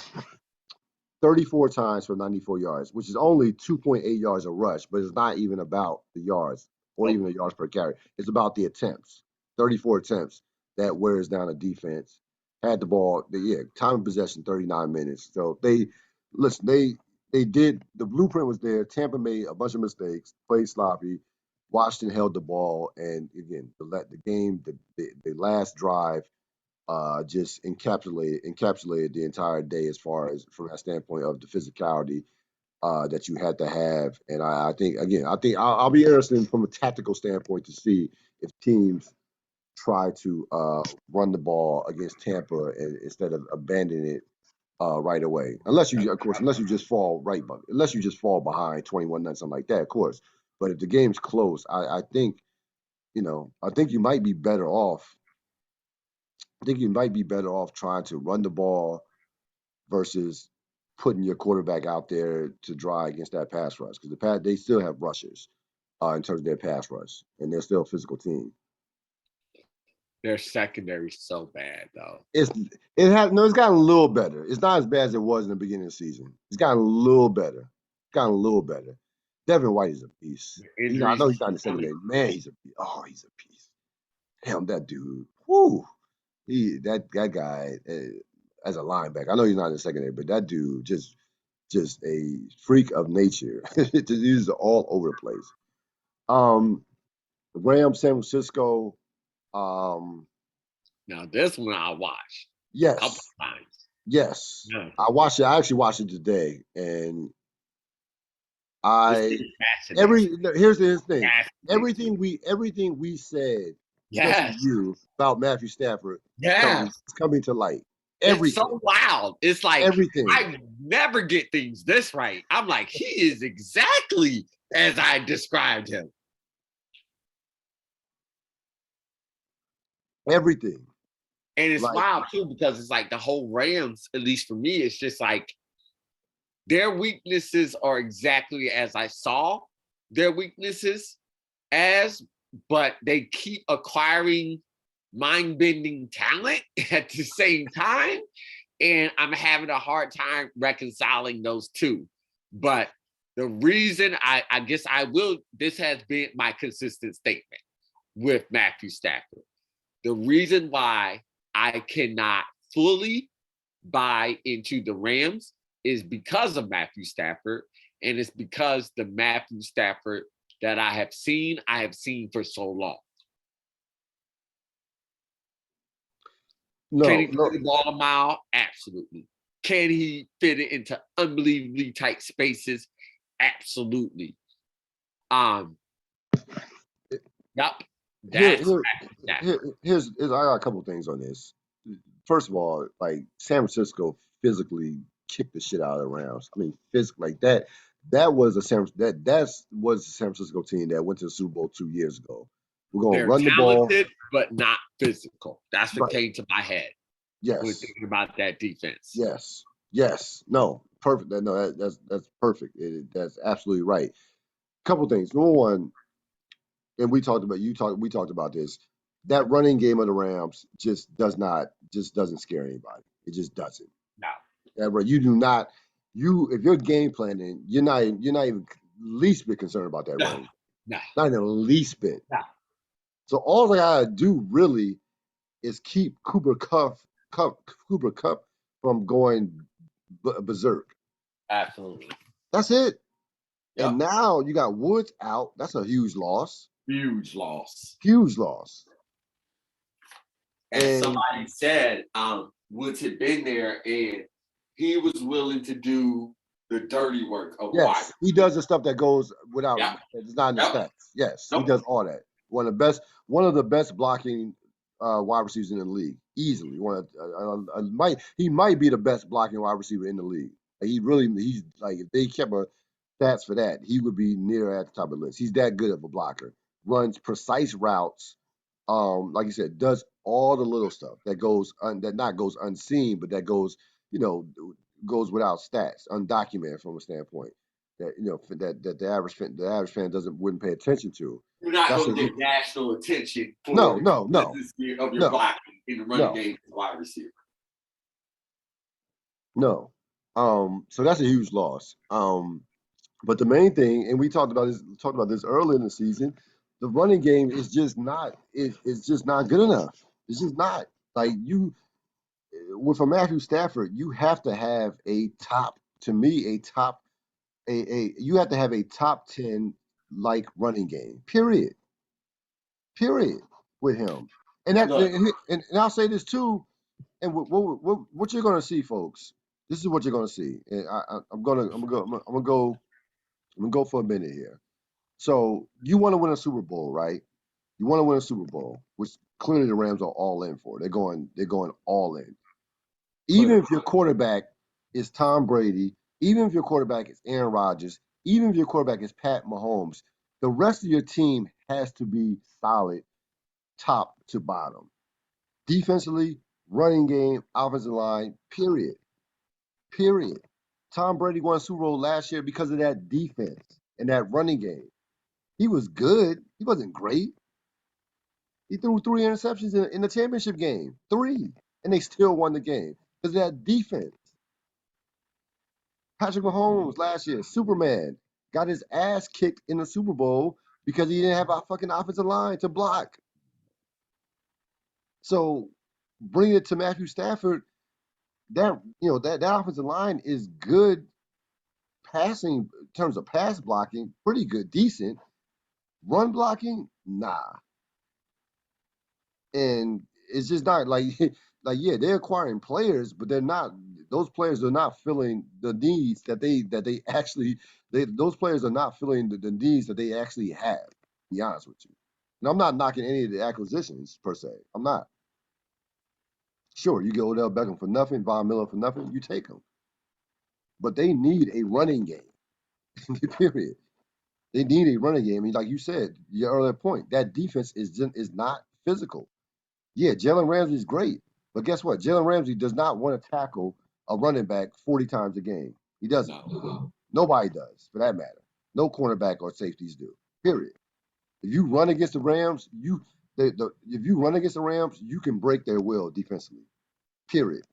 34 times for 94 yards, which is only 2.8 yards a rush, but it's not even about the yards or Nope. even the yards per carry. It's about the attempts. 34 attempts that wears down a defense. Had the ball, time of possession 39 minutes. So they did the blueprint was there. Tampa made a bunch of mistakes, played sloppy. Washington held the ball, and again, the game, the last drive just encapsulated the entire day as far as from that standpoint of the physicality that you had to have. And I think again, I'll be interested from a tactical standpoint to see if teams try to run the ball against Tampa instead of abandoning it right away. Unless you, of course, unless you just fall unless you just fall behind 21 nothing, something like that, of course. But if the game's close, I think I think you might be better off. I think you might be better off trying to run the ball versus putting your quarterback out there to dry against that pass rush because they still have rushers in terms of their pass rush and they're still a physical team. Their secondary so bad though. It's gotten a little better. It's not as bad as it was in the beginning of the season. It's gotten a little better. It's gotten a little better. Devin White is a beast. I Injuries know he's not in the secondary. Man, he's a beast. Oh, he's a beast. Damn, that dude. Whoo. That guy as a linebacker. I know he's not in the secondary, but that dude just a freak of nature. He's all over the place. Rams, San Francisco. Now this one I watched a couple Yes, of times. yes. Yeah. I watched it. I actually watched it today, and This I thing fascinates me. here's the thing. Fascinates me. Everything we said, especially Yes. you, about Matthew Stafford Yes. coming to light. It's Everything. so wild. It's like Everything. I never get things this right. I'm like, he is exactly as I described him. Everything. And it's Like wild too, because it's like the whole Rams, at least for me, it's just like their weaknesses are exactly as I saw their weaknesses as, but they keep acquiring mind-bending talent at the same time. And I'm having a hard time reconciling those two. But the reason I guess I will, this has been my consistent statement with Matthew Stafford. The reason why I cannot fully buy into the Rams is because of Matthew Stafford. And it's because the Matthew Stafford that I have seen for so long. Can he throw the ball a mile? Absolutely. Can he fit it into unbelievably tight spaces? Absolutely. Yep. That's here's I got a couple things on this. First of all, like San Francisco physically kicked the shit out of the Rams. I mean, physically like that. That was a San Francisco team that went to the Super Bowl 2 years ago. We're gonna they're run the ball, talented, but not physical. That's what right? came to my head when Yes, thinking about that defense. yes. No, perfect. No, that's perfect. That's absolutely right. Couple things. Number one, and we talked about this. That running game of the Rams just doesn't scare anybody. It just doesn't. No. That right, you do not if you're game planning, you're not even least bit concerned about that No. running. No. Not even the least bit. No. So all I gotta do really is keep Cooper Cup from going berserk. Absolutely. That's it. Yep. And now you got Woods out. That's a huge loss. Huge loss. Huge loss. And somebody said Woods had been there and he was willing to do the dirty work of wide. He does the stuff that goes without it's not in the stats. Yes, Nope. he does all that. One of the best blocking wide receivers in the league, easily. He might be the best blocking wide receiver in the league. He's like if they kept a stats for that, he would be near at the top of the list. He's that good of a blocker. Runs precise routes. Like you said, does all the little stuff that goes that not goes unseen, but that goes, goes without stats, undocumented from a standpoint that that the average fan wouldn't pay attention to. You're not going to get national attention for no, consistency of your blocking in the running game as a wide receiver. No. So that's a huge loss. But the main thing, and we talked about this earlier in the season, the running game is just not it's just not good enough. It's just not. Like you with a Matthew Stafford, you have to have a top to me a top a you have to have a top 10 like running game. Period. Period with him. And that Look, and I'll say this too, and what you're gonna see, folks. This is what you're gonna see. And I'm gonna go for a minute here. So you want to win a Super Bowl, right? You want to win a Super Bowl, which clearly the Rams are all in for. They're going all in. Even clearly. if your quarterback is Tom Brady, even if your quarterback is Aaron Rodgers, even if your quarterback is Pat Mahomes, the rest of your team has to be solid, top to bottom. Defensively, running game, offensive line, period. Period. Tom Brady won a Super Bowl last year because of that defense and that running game. He was good. He wasn't great. He threw 3 interceptions in the championship game. Three. And they still won the game because of that defense. Patrick Mahomes last year, Superman, got his ass kicked in the Super Bowl because he didn't have a fucking offensive line to block. So bring it to Matthew Stafford. That offensive line is good passing in terms of pass blocking, pretty good, decent. Run blocking, nah. And it's just not like like yeah, they're acquiring players, but they're not. Those players are not filling the needs that they actually. Those players are not filling the needs that they actually have. To be honest with you, and I'm not knocking any of the acquisitions per se. I'm not. Sure, you get Odell Beckham for nothing, Von Miller for nothing, you take them. But they need a running game. Period. They need a running game. I mean, like you said, your earlier point, that defense is not physical. Yeah, Jalen Ramsey is great, but guess what? Jalen Ramsey does not want to tackle a running back 40 times a game. He doesn't. No. Nobody does, for that matter. No cornerback or safeties do. Period. If you run against the Rams, if you run against the Rams, you can break their will defensively. Period.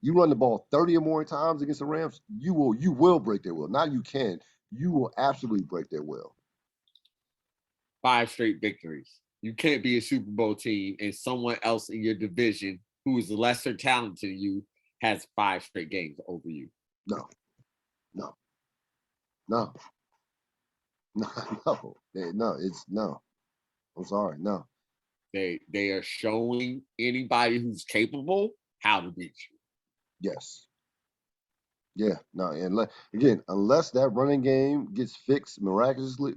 You run the ball 30 or more times against the Rams, you will break their will. Not you can. You will absolutely break their will. 5 straight victories. You can't be a Super Bowl team and someone else in your division who is lesser talented than you has 5 straight games over you. No, no, no, no, no. No, it's no. I'm sorry, no. They are showing anybody who's capable how to beat you. Yes. Yeah, no, and again, unless that running game gets fixed miraculously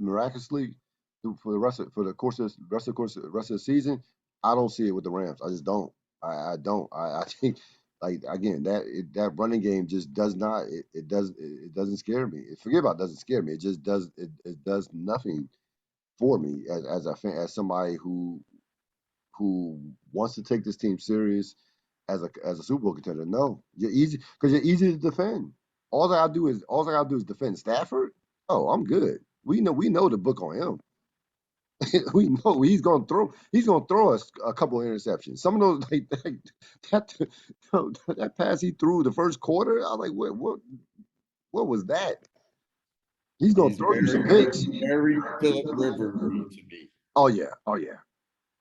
for the rest of the season, I don't see it with the Rams. I just don't. I don't. I think like again that running game just does not it doesn't scare me. Forget about it doesn't scare me. It just it does nothing for me as a fan as somebody who wants to take this team serious as a Super Bowl contender. No, you're easy because you're easy to defend. All I gotta do is defend Stafford. Oh, I'm good. We know the book on him. We know he's gonna throw us a couple of interceptions. Some of those like that that pass he threw the first quarter. I was like, what was that? He's gonna He's throw you some very, picks. very Philip Rivers to me. Oh yeah, oh yeah,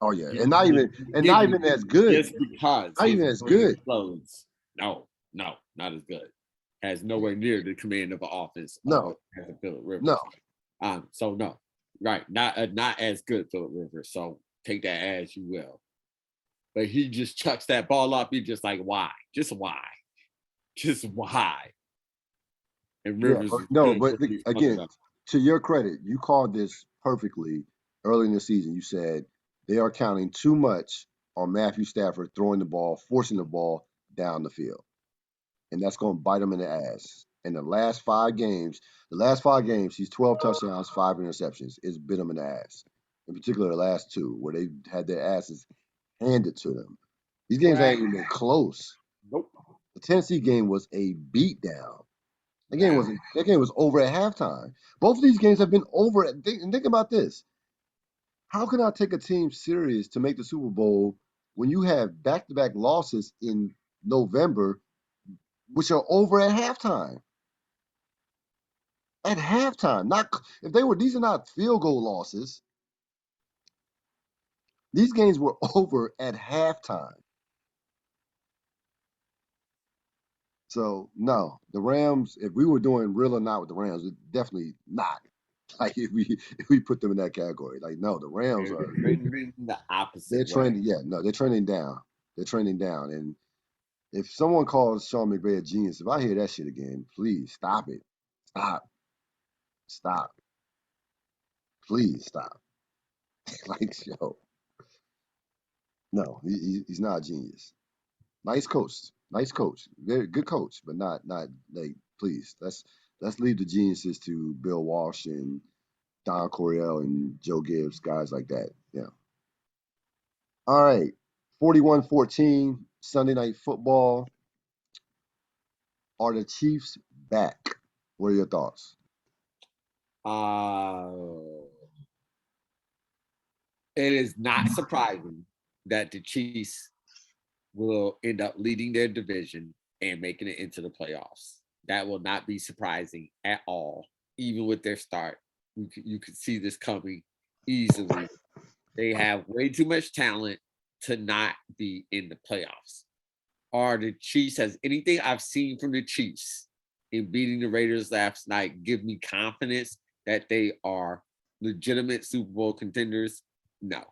oh yeah, Give and not you, even and give not you even as good. just because Not his even as brain good. explodes. No, no, not as good. Has nowhere near the command of an offense of No, as a Philip no. Rivers. So no, right, not as good Philip Rivers. So take that as you will. But he just chucks that ball up. You're just like, why? Just why? Just why? And Yeah, Rivers but is no, still but pretty fucking again, up. to your credit, you called this perfectly early in the season. You said they are counting too much on Matthew Stafford throwing the ball, forcing the ball down the field, and that's going to bite them in the ass. In the last 5 games, he's 12 touchdowns, 5 interceptions. It's bit them in the ass. In particular, the last two where they had their asses handed to them. These games ain't even been close. Nope. The Tennessee game was a beatdown. Now, That game was over at halftime. Both of these games have been over. Think about this. How can I take a team serious to make the Super Bowl when you have back-to-back losses in November which are over at halftime. At halftime, not if they were. These are not field goal losses. These games were over at halftime. So no, the Rams. If we were doing real or not with the Rams, definitely not. Like if we put them in that category, like no, the Rams They're are trending the they're opposite way. trending. Yeah, no, they're trending down. They're trending down. And if someone calls Sean McVay a genius, if I hear that shit again, please stop it. Stop. Stop. Please stop. Like yo, no, he's not a genius. Nice coach, very good coach, but not like please. Let's leave the geniuses to Bill Walsh and Don Coryell and Joe Gibbs, guys like that. Yeah. All right. 41-14, Sunday night football. Are the Chiefs back? What are your thoughts? Uh, it is not surprising that the Chiefs will end up leading their division and making it into the playoffs. That will not be surprising at all, even with their start. You could see this coming easily. They have way too much talent to not be in the playoffs. Are the Chiefs, has anything I've seen from the Chiefs in beating the Raiders last night give me confidence that they are legitimate Super Bowl contenders? No.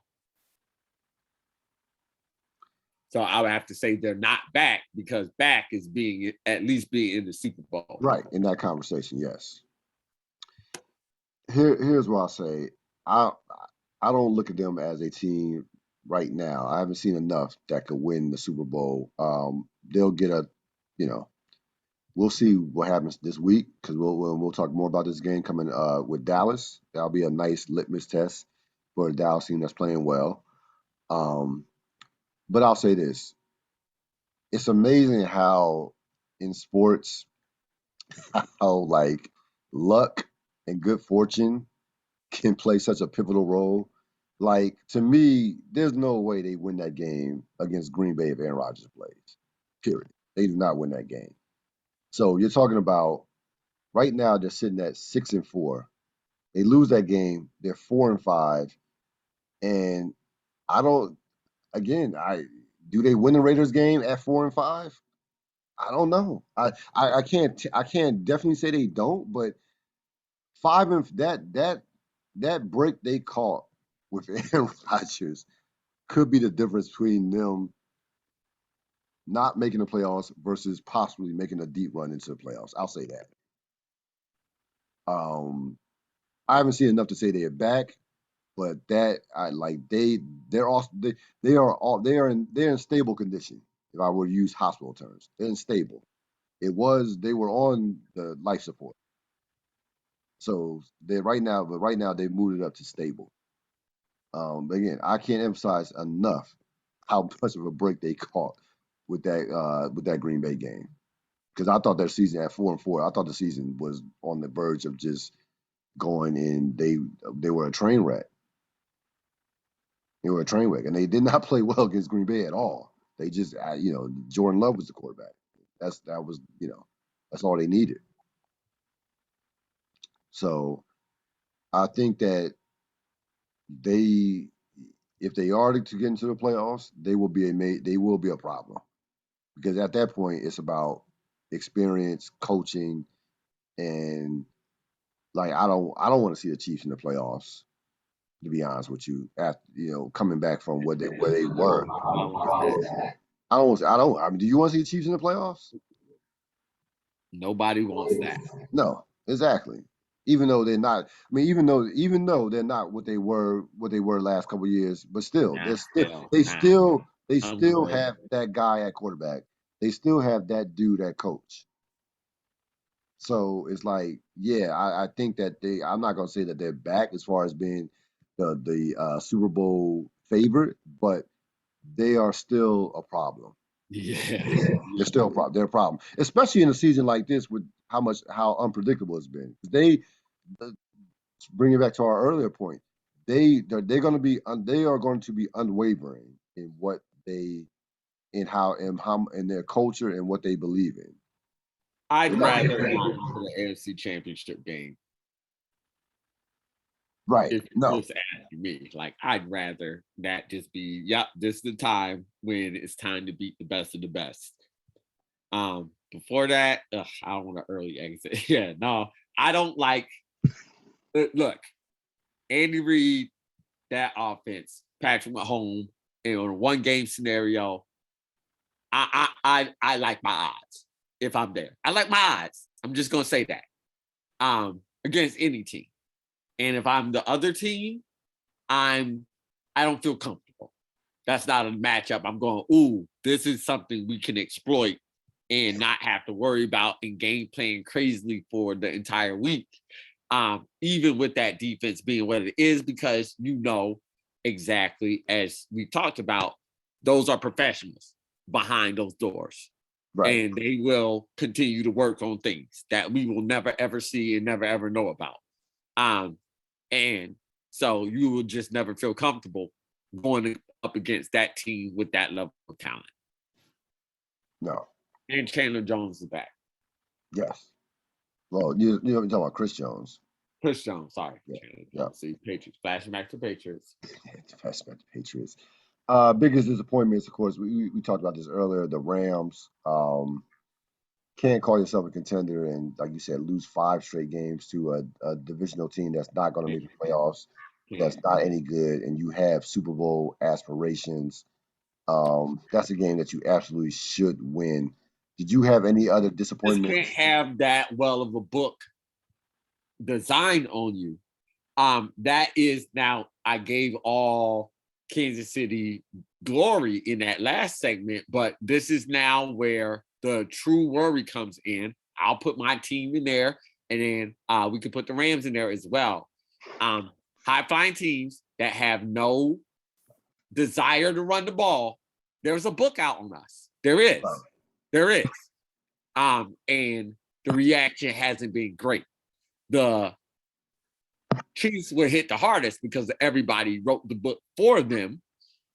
So I would have to say they're not back because back is being at least being in the Super Bowl. Right, in that conversation, yes. Here's what I'll say. I I don't look at them as a team right now. I haven't seen enough that could win the Super Bowl. They'll get a, you know, we'll see what happens this week because we'll talk more about this game coming with Dallas. That'll be a nice litmus test for a Dallas team that's playing well. Um, but I'll say this: it's amazing how in sports, how like luck and good fortune can play such a pivotal role. Like to me, there's no way they win that game against Green Bay if Aaron Rodgers plays. Period. They do not win that game. So you're talking about right now they're sitting at 6-4. They lose that game, they're 4-5. And I don't again, I do they win the Raiders game at 4-5? I don't know. I can't definitely say they don't, but five and that break they caught with Aaron Rodgers could be the difference between them not making the playoffs versus possibly making a deep run into the playoffs. I'll say that. Um, I haven't seen enough to say they're back, but that I like they're also they're in stable condition. If I were to use hospital terms, they're in stable. They were on the life support, so they right now, but right now they moved it up to stable. But again, I can't emphasize enough how much of a break they caught with that Green Bay game because I thought their season at 4-4, I thought the season was on the verge of just going in. They were a train wreck. They were a train wreck, and they did not play well against Green Bay at all. They just, Jordan Love was the quarterback. That was that's all they needed. So I think that they, if they are to get into the playoffs, they will be a problem because at that point it's about experience, coaching, and like I don't want to see the Chiefs in the playoffs. To be honest with you, after coming back from where they were, Nobody wants that. I mean, do you want to see the Chiefs in the playoffs? Nobody wants that. No, exactly. Even though they're not, I mean, even though they're not what they were last couple of years, but still, Nah, still, they nah. still they I'm still good. have that guy at quarterback. They still have that dude at coach. So it's like, yeah, I think that I'm not gonna say that they're back as far as being the Super Bowl favorite, but they are still a problem. Yeah. They're still a problem. They're a problem, especially in a season like this with how unpredictable it's been. They bring it back to our earlier point. They are going to be unwavering in what they in how in their culture and what they believe in. I'd They're not rather competitive. not to the AFC Championship game. Right. If No. you're just asking me, like I'd rather that just be, yep, this is the time when it's time to beat the best of the best. Before that, I don't want to early exit. Yeah, no, I don't like. Look, Andy Reid, that offense, Patrick Mahomes, and on a one game scenario, I like my odds if I'm there. I like my odds. I'm just gonna say that. Against any team. And if I'm the other team, I don't feel comfortable. That's not a matchup. I'm going, ooh, this is something we can exploit and not have to worry about in game playing crazily for the entire week. Even with that defense being what it is, because you know exactly as we talked about, those are professionals behind those doors. Right. And they will continue to work on things that we will never ever see and never ever know about. And so you will just never feel comfortable going up against that team with that level of talent. No. And Chandler Jones is back. Yes. Well, you're talking about Chris Jones. Chris Jones, sorry. Yeah. Chandler Yeah. Jones. See, Patriots. Flashing back to Patriots. Fast back to Patriots. Biggest disappointments, of course, we talked about this earlier. The Rams can't call yourself a contender and, like you said, lose 5 straight games to a divisional team that's not going to make the playoffs, that's not any good, and you have Super Bowl aspirations. That's a game that you absolutely should win. Did you have any other Just can't disappointments? have that well of a book designed on you. That is now I gave all Kansas City glory in that last segment, but this is now where the true worry comes in. I'll put my team in there, and then we can put the Rams in there as well. High flying teams that have no desire to run the ball. There's a book out on us. There is. There is. And the reaction hasn't been great. The Chiefs were hit the hardest because everybody wrote the book for them,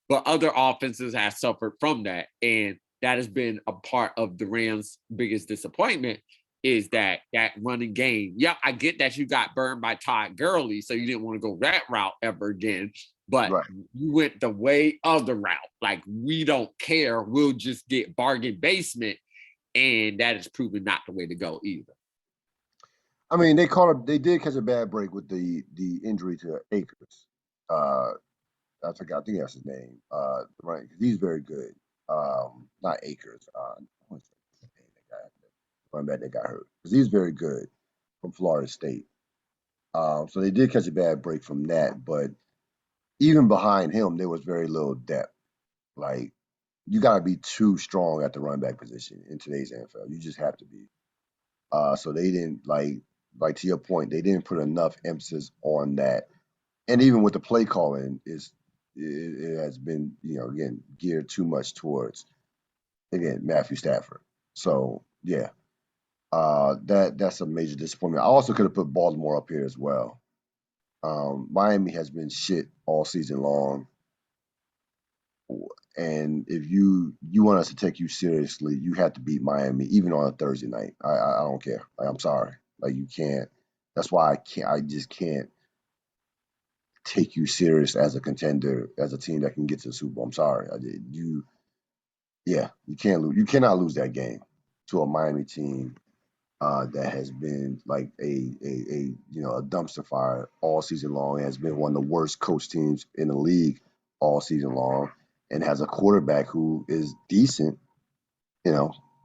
but other offenses have suffered from that. And that has been a part of the Rams' biggest disappointment is that running game. Yeah, I get that you got burned by Todd Gurley, so you didn't want to go that route ever again, but Right. you went the way of the route. Like, we don't care. We'll just get bargain basement. And that is proven not the way to go either. I mean, they did catch a bad break with the injury to Akers. I think that's his name. Right, because he's very good. Not Akers. What's the name of that guy? Running back that got hurt because he's very good from Florida State. So they did catch a bad break from that, but even behind him, there was very little depth. Like you got to be too strong at the running back position in today's NFL. You just have to be. So they didn't like to your point, they didn't put enough emphasis on that. And even with the play calling, it has been again geared too much towards again Matthew Stafford. So yeah, that's a major disappointment. I also could have put Baltimore up here as well. Miami has been shit all season long, and if you want us to take you seriously, you have to beat Miami even on a Thursday night. I don't care. Like I'm sorry, like you can't. That's why I can't. I just can't take you serious as a contender, as a team that can get to the Super Bowl. I'm sorry, you can't lose. You cannot lose that game to a Miami team that has been like a dumpster fire all season long. Has been one of the worst coach teams in the league all season long, and has a quarterback who is decent,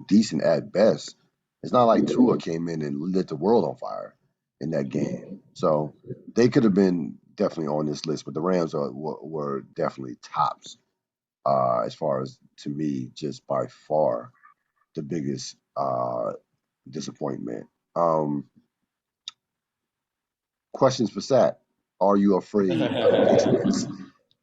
decent at best. It's not like Tua came in and lit the world on fire in that game. So they could have been definitely on this list, but the Rams were definitely tops as far as to me, just by far the biggest disappointment. Questions for Sat. Are you afraid of the Patriots?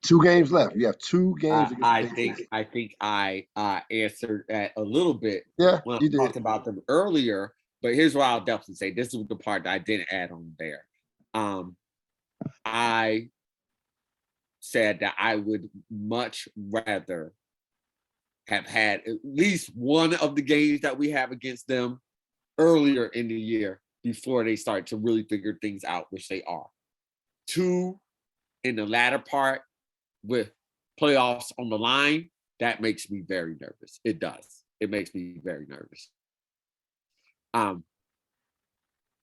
2 games left. You have 2 games against the Patriots. I think I answered that a little bit Yeah, when I you did. talked about them earlier. But here's what I'll definitely say. This is the part that I didn't add on there. I said that I would much rather have had at least one of the games that we have against them earlier in the year before they start to really figure things out, which they are. 2 in the latter part with playoffs on the line, that makes me very nervous. It does. It makes me very nervous. Um,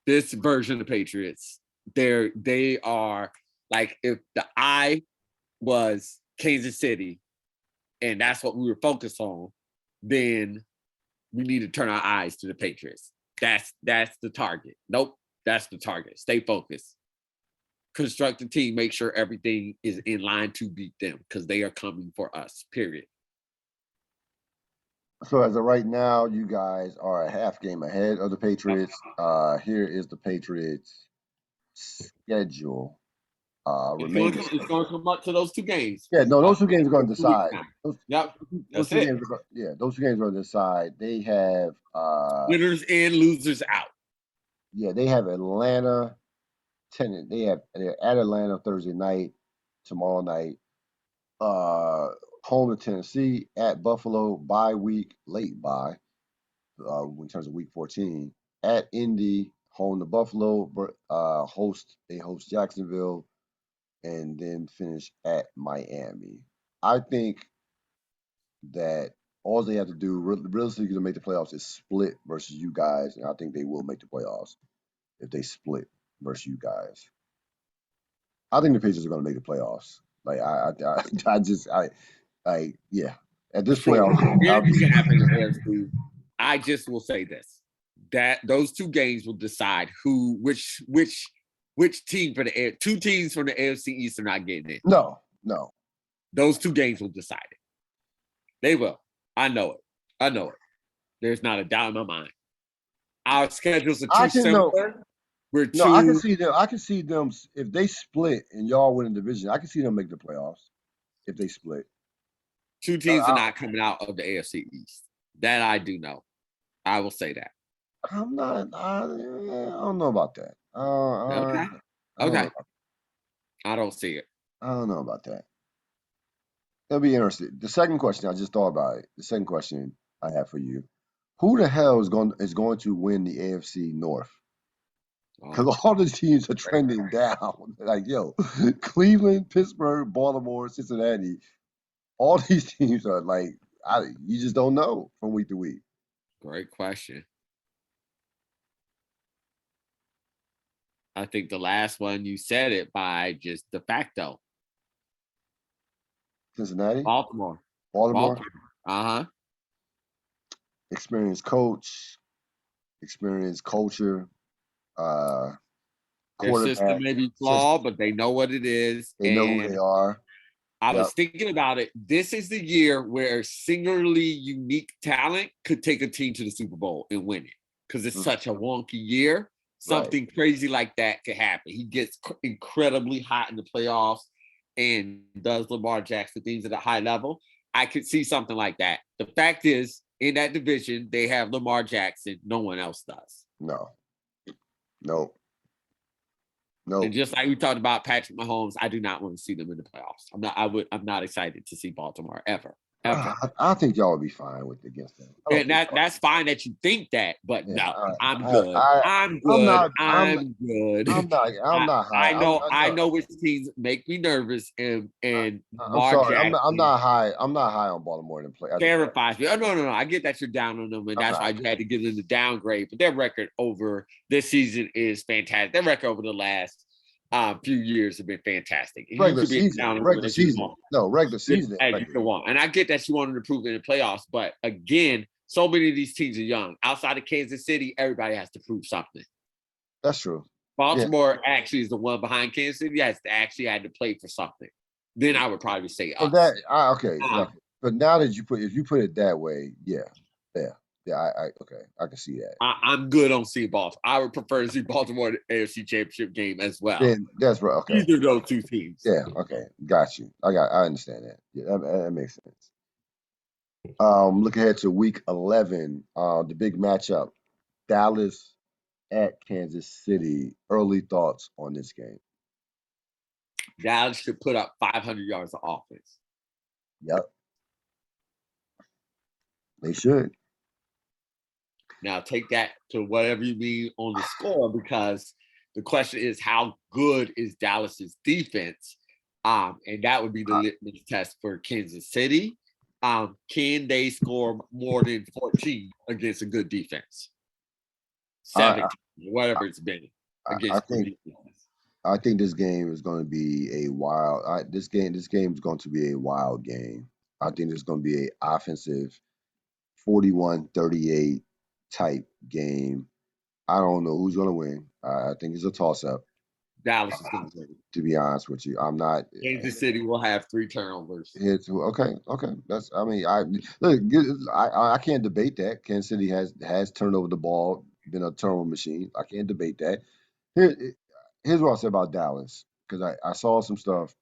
this version of the Patriots, they are like if the I was Kansas City and that's what we were focused on, then we need to turn our eyes to the Patriots. That's the target. Nope, that's the target. Stay focused. Construct the team, make sure everything is in line to beat them because they are coming for us, period. So as of right now, you guys are a half game ahead of the Patriots. Here is the Patriots schedule. Remaining. It's going to come up to those 2 games. Yeah, no, those two games are going to 2 weeks decide. now. Those, Yep, those that's two it. games, those two games are going to decide. They have, Winners in, losers out. they have Atlanta. They're at Atlanta Thursday night, tomorrow night. Home to Tennessee, at Buffalo, bye week, late bye, in terms of week 14. At Indy, home to Buffalo, they host Jacksonville, and then finish at Miami. I think that all they have to do, realistically, to make the playoffs is split versus you guys, and I think they will make the playoffs if they split versus you guys. I think the Patriots are going to make the playoffs. Like yeah. At this point, Anything can happen in the AFC. I just will say this: that those 2 games will decide which team for the 2 teams from the AFC East are not getting it. No. Those 2 games will decide it. They will. I know it. There's not a doubt in my mind. Our schedules are too similar. We're too. No, I can see them. I can see them if they split and y'all win a division. I can see them make the playoffs if they split. 2 teams are not coming out of the AFC East. That I do know. I will say that. I'm not. I don't know about that. Okay. Okay. I don't see it. I don't know about that. It'll be interesting. The second question, I just thought about it. The second question I have for you: who the hell is going to win the AFC North? Because all the teams are trending down. Like, yo, Cleveland, Pittsburgh, Baltimore, Cincinnati, all these teams are like, you just don't know from week to week. Great question. I think the last one you said it by just de facto. Cincinnati? Baltimore. Uh-huh. Experienced coach, experienced culture, Their system quarterback. may be flawed, but they know what it is. They know who they are. I was thinking about it. This is the year where singularly unique talent could take a team to the Super Bowl and win it because it's such a wonky year. Something crazy like that could happen. He gets incredibly hot in the playoffs and does Lamar Jackson things at a high level. I could see something like that. The fact is, in that division, they have Lamar Jackson. No one else does. No. And just like we talked about Patrick Mahomes, I do not want to see them in the playoffs. I'm not excited to see Baltimore ever. I think y'all would be fine with against them. And that's fine that you think that, but no, I'm good. I'm good. I'm good. I'm not high. I know which teams make me nervous, and I'm sorry. I'm not high. I'm not high on Baltimore in the play. Terrifies me. Oh, no. I get that you're down on them, and that's why you had to give them the downgrade. But their record over this season is fantastic. Their record over the last few years have been fantastic. Regular season. No, regular season. As you go on. And I get that you wanted to prove in the playoffs, but again, so many of these teams are young. Outside of Kansas City, everybody has to prove something. That's true. Baltimore actually is the one behind Kansas City. Has actually had to play for something. Then I would probably say us. But now that if you put it that way, I can see that. I'm good on seeing Baltimore. I would prefer to see Baltimore in the AFC Championship game as well. Then that's right. Okay. Either of those 2 teams. Yeah. Okay. Got you. I understand that. Yeah, that makes sense. Look ahead to week 11. The big matchup: Dallas at Kansas City. Early thoughts on this game? Dallas should put up 500 yards of offense. Yep. They should. Now take that to whatever you mean on the score, because the question is how good is Dallas's defense? And that would be the I, litmus test for Kansas City. Can they score more than 14 against a good defense? I, 17, whatever it's been I against good think defense. I think this game is going to be a wild. This game is going to be a wild game. I think it's going to be a offensive 41-38 type game. I don't know who's going to win. I think it's a toss up. Dallas is going to win. To be honest with you, I'm not. Kansas City will have 3 turnovers. It's okay. Okay, that's. I mean, I look. I can't debate that. Kansas City has turned over the ball, been a turnover machine. I can't debate that. Here, here's what I say about Dallas because I saw some stuff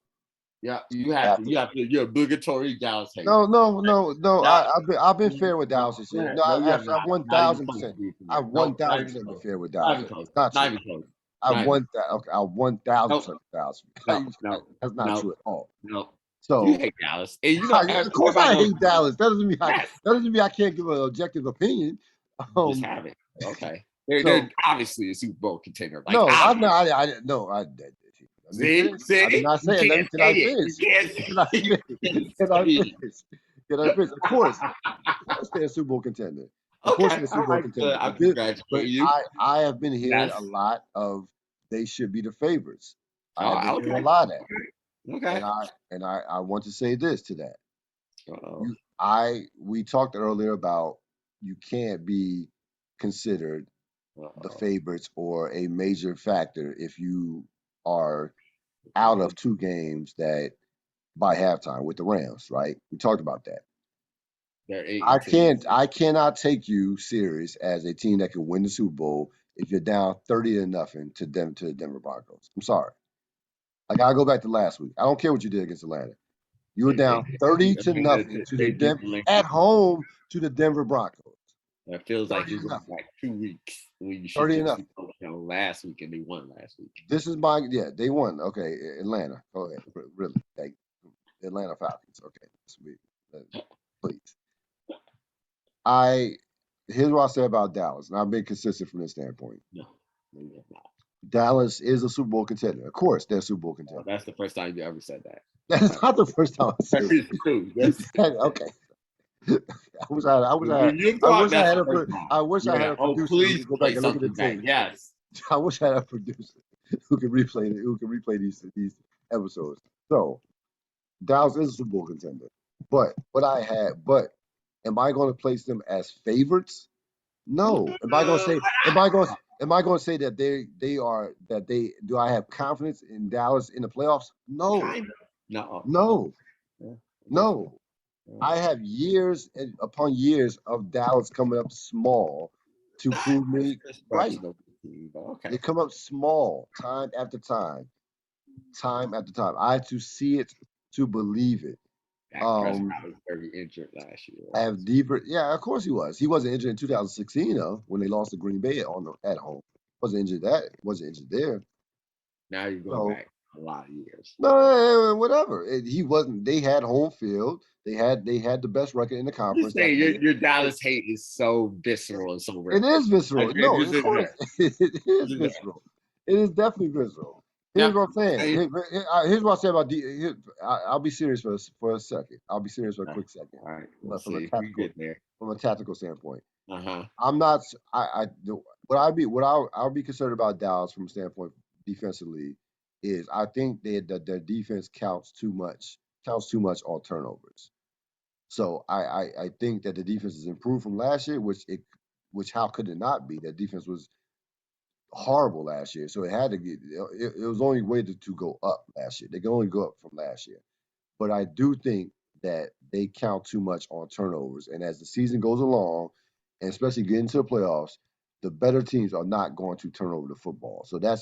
Yeah, you have to. after. You have to. You're obligatory Dallas hater. No. Now, I've been fair with Dallas no, this go year. ahead. No, No, you have I've not. one Not even thousand close to percent. being from there. I've one Nope, not thousand even percent been close. fair with Not Dallas. even close. It's not Not true. even close. I've Not even one. close. Okay, I 1,000% Nope. with Dallas. No. That's not No. true at all. No. You So hate Dallas, and you know of course everybody I knows. hate Dallas. Yes, That doesn't mean I can't give an objective opinion. you just Um, have it. Okay. They're so obviously a Super Bowl contender. Like no, I'm obviously. not. I no. Let me See, finish. I did see, not you say it. can't Can say I it. You finish? can't. Can I You finish? can't Can I say finish? it. Can I finish? Of course, they're a Super Bowl contender. Of course, Okay. they're a All Super Bowl right. Good. contender. I congratulate But you. I have been hearing a Yes. lot of they should be the favorites. I have been Oh, hearing a okay. lot of that, Okay. I want to say this to that. Uh-oh. We talked earlier about you can't be considered the Uh-oh. favorites or a major factor if you are out of two games that by halftime with the Rams, right? We talked about that. They're 8-2. I cannot take you serious as a team that can win the Super Bowl if you're down 30-0 to the Denver Broncos. I'm sorry. I gotta go back to last week. I don't care what you did against Atlanta. You were They down 30 to nothing to the they did link at it. home to the Denver Broncos. It feels like 30 you're to going nothing. back 2 weeks when you should 30 to just be nothing. focused on last week, and they won last week. This is they won. Okay, Atlanta. Go ahead. Really. Like, Atlanta Falcons. Okay. Sweet. Please. I Here's what I say about Dallas, and I've been consistent from this standpoint. No, they did not. Dallas is a Super Bowl contender. Of course, they're a Super Bowl Oh, contender. that's the first time you ever said that. That's not the first time I said It's true. That's it. Okay. when you talk. That's the first time. I wish I had Yeah. a Oh, producer who please could go back play and look at the something back. tape. Yes. I wish I had a producer who could replay these episodes. So Dallas is a Super Bowl contender. But am I going to place them as favorites? No. Am I going to say that they are that they do I have confidence in Dallas in the playoffs? No. Kind of. No. No. Yeah, I guess so. No. I have years upon years of Dallas coming up small to prove me It's right. personal, but okay. They come up small time after time. I have to see it to believe it. Dak Um, Prescott was very injured last year. I have deeper. Yeah, of course he was. He wasn't injured in 2016 though when they lost to Green Bay at home. Wasn't injured wasn't injured there. Now you're going So back a lot of years. no, whatever. He wasn't. They had home field. They had the best record in the I'm just conference that saying year. your Dallas hate is so visceral and so It real. is visceral. It No, just of isn't course there. it is Just there. visceral. It is definitely visceral. Here's Yeah. what I'm saying. Same. Here's what I say about I'll be serious for a second. I'll be serious for a All quick second. right. We'll But see. We get there. from a tactical standpoint, Uh-huh. I'm not. I'll be concerned about Dallas from a standpoint defensively is I think that their defense counts too much on turnovers. So I think that the defense has improved from last year, which how could it not be? That defense was horrible last year, so it had to get. It was only way to go up last year. They can only go up from last year. But I do think that they count too much on turnovers, and as the season goes along, and especially getting to the playoffs, the better teams are not going to turn over the football. So that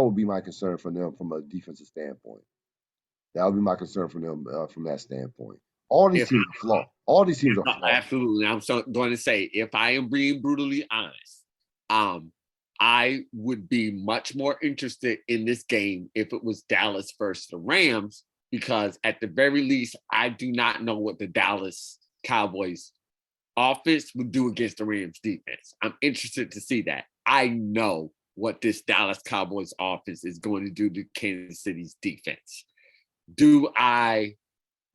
would be my concern for them from a defensive standpoint. That would be my concern from them from that standpoint. All these If teams are flawed. All these teams are flawed. absolutely, I'm going to say, if I am being brutally honest, um, I would be much more interested in this game if it was Dallas versus the Rams, because at the very least, I do not know what the Dallas Cowboys offense would do against the Rams defense. I'm interested to see that. I know what this Dallas Cowboys offense is going to do to Kansas City's defense. Do I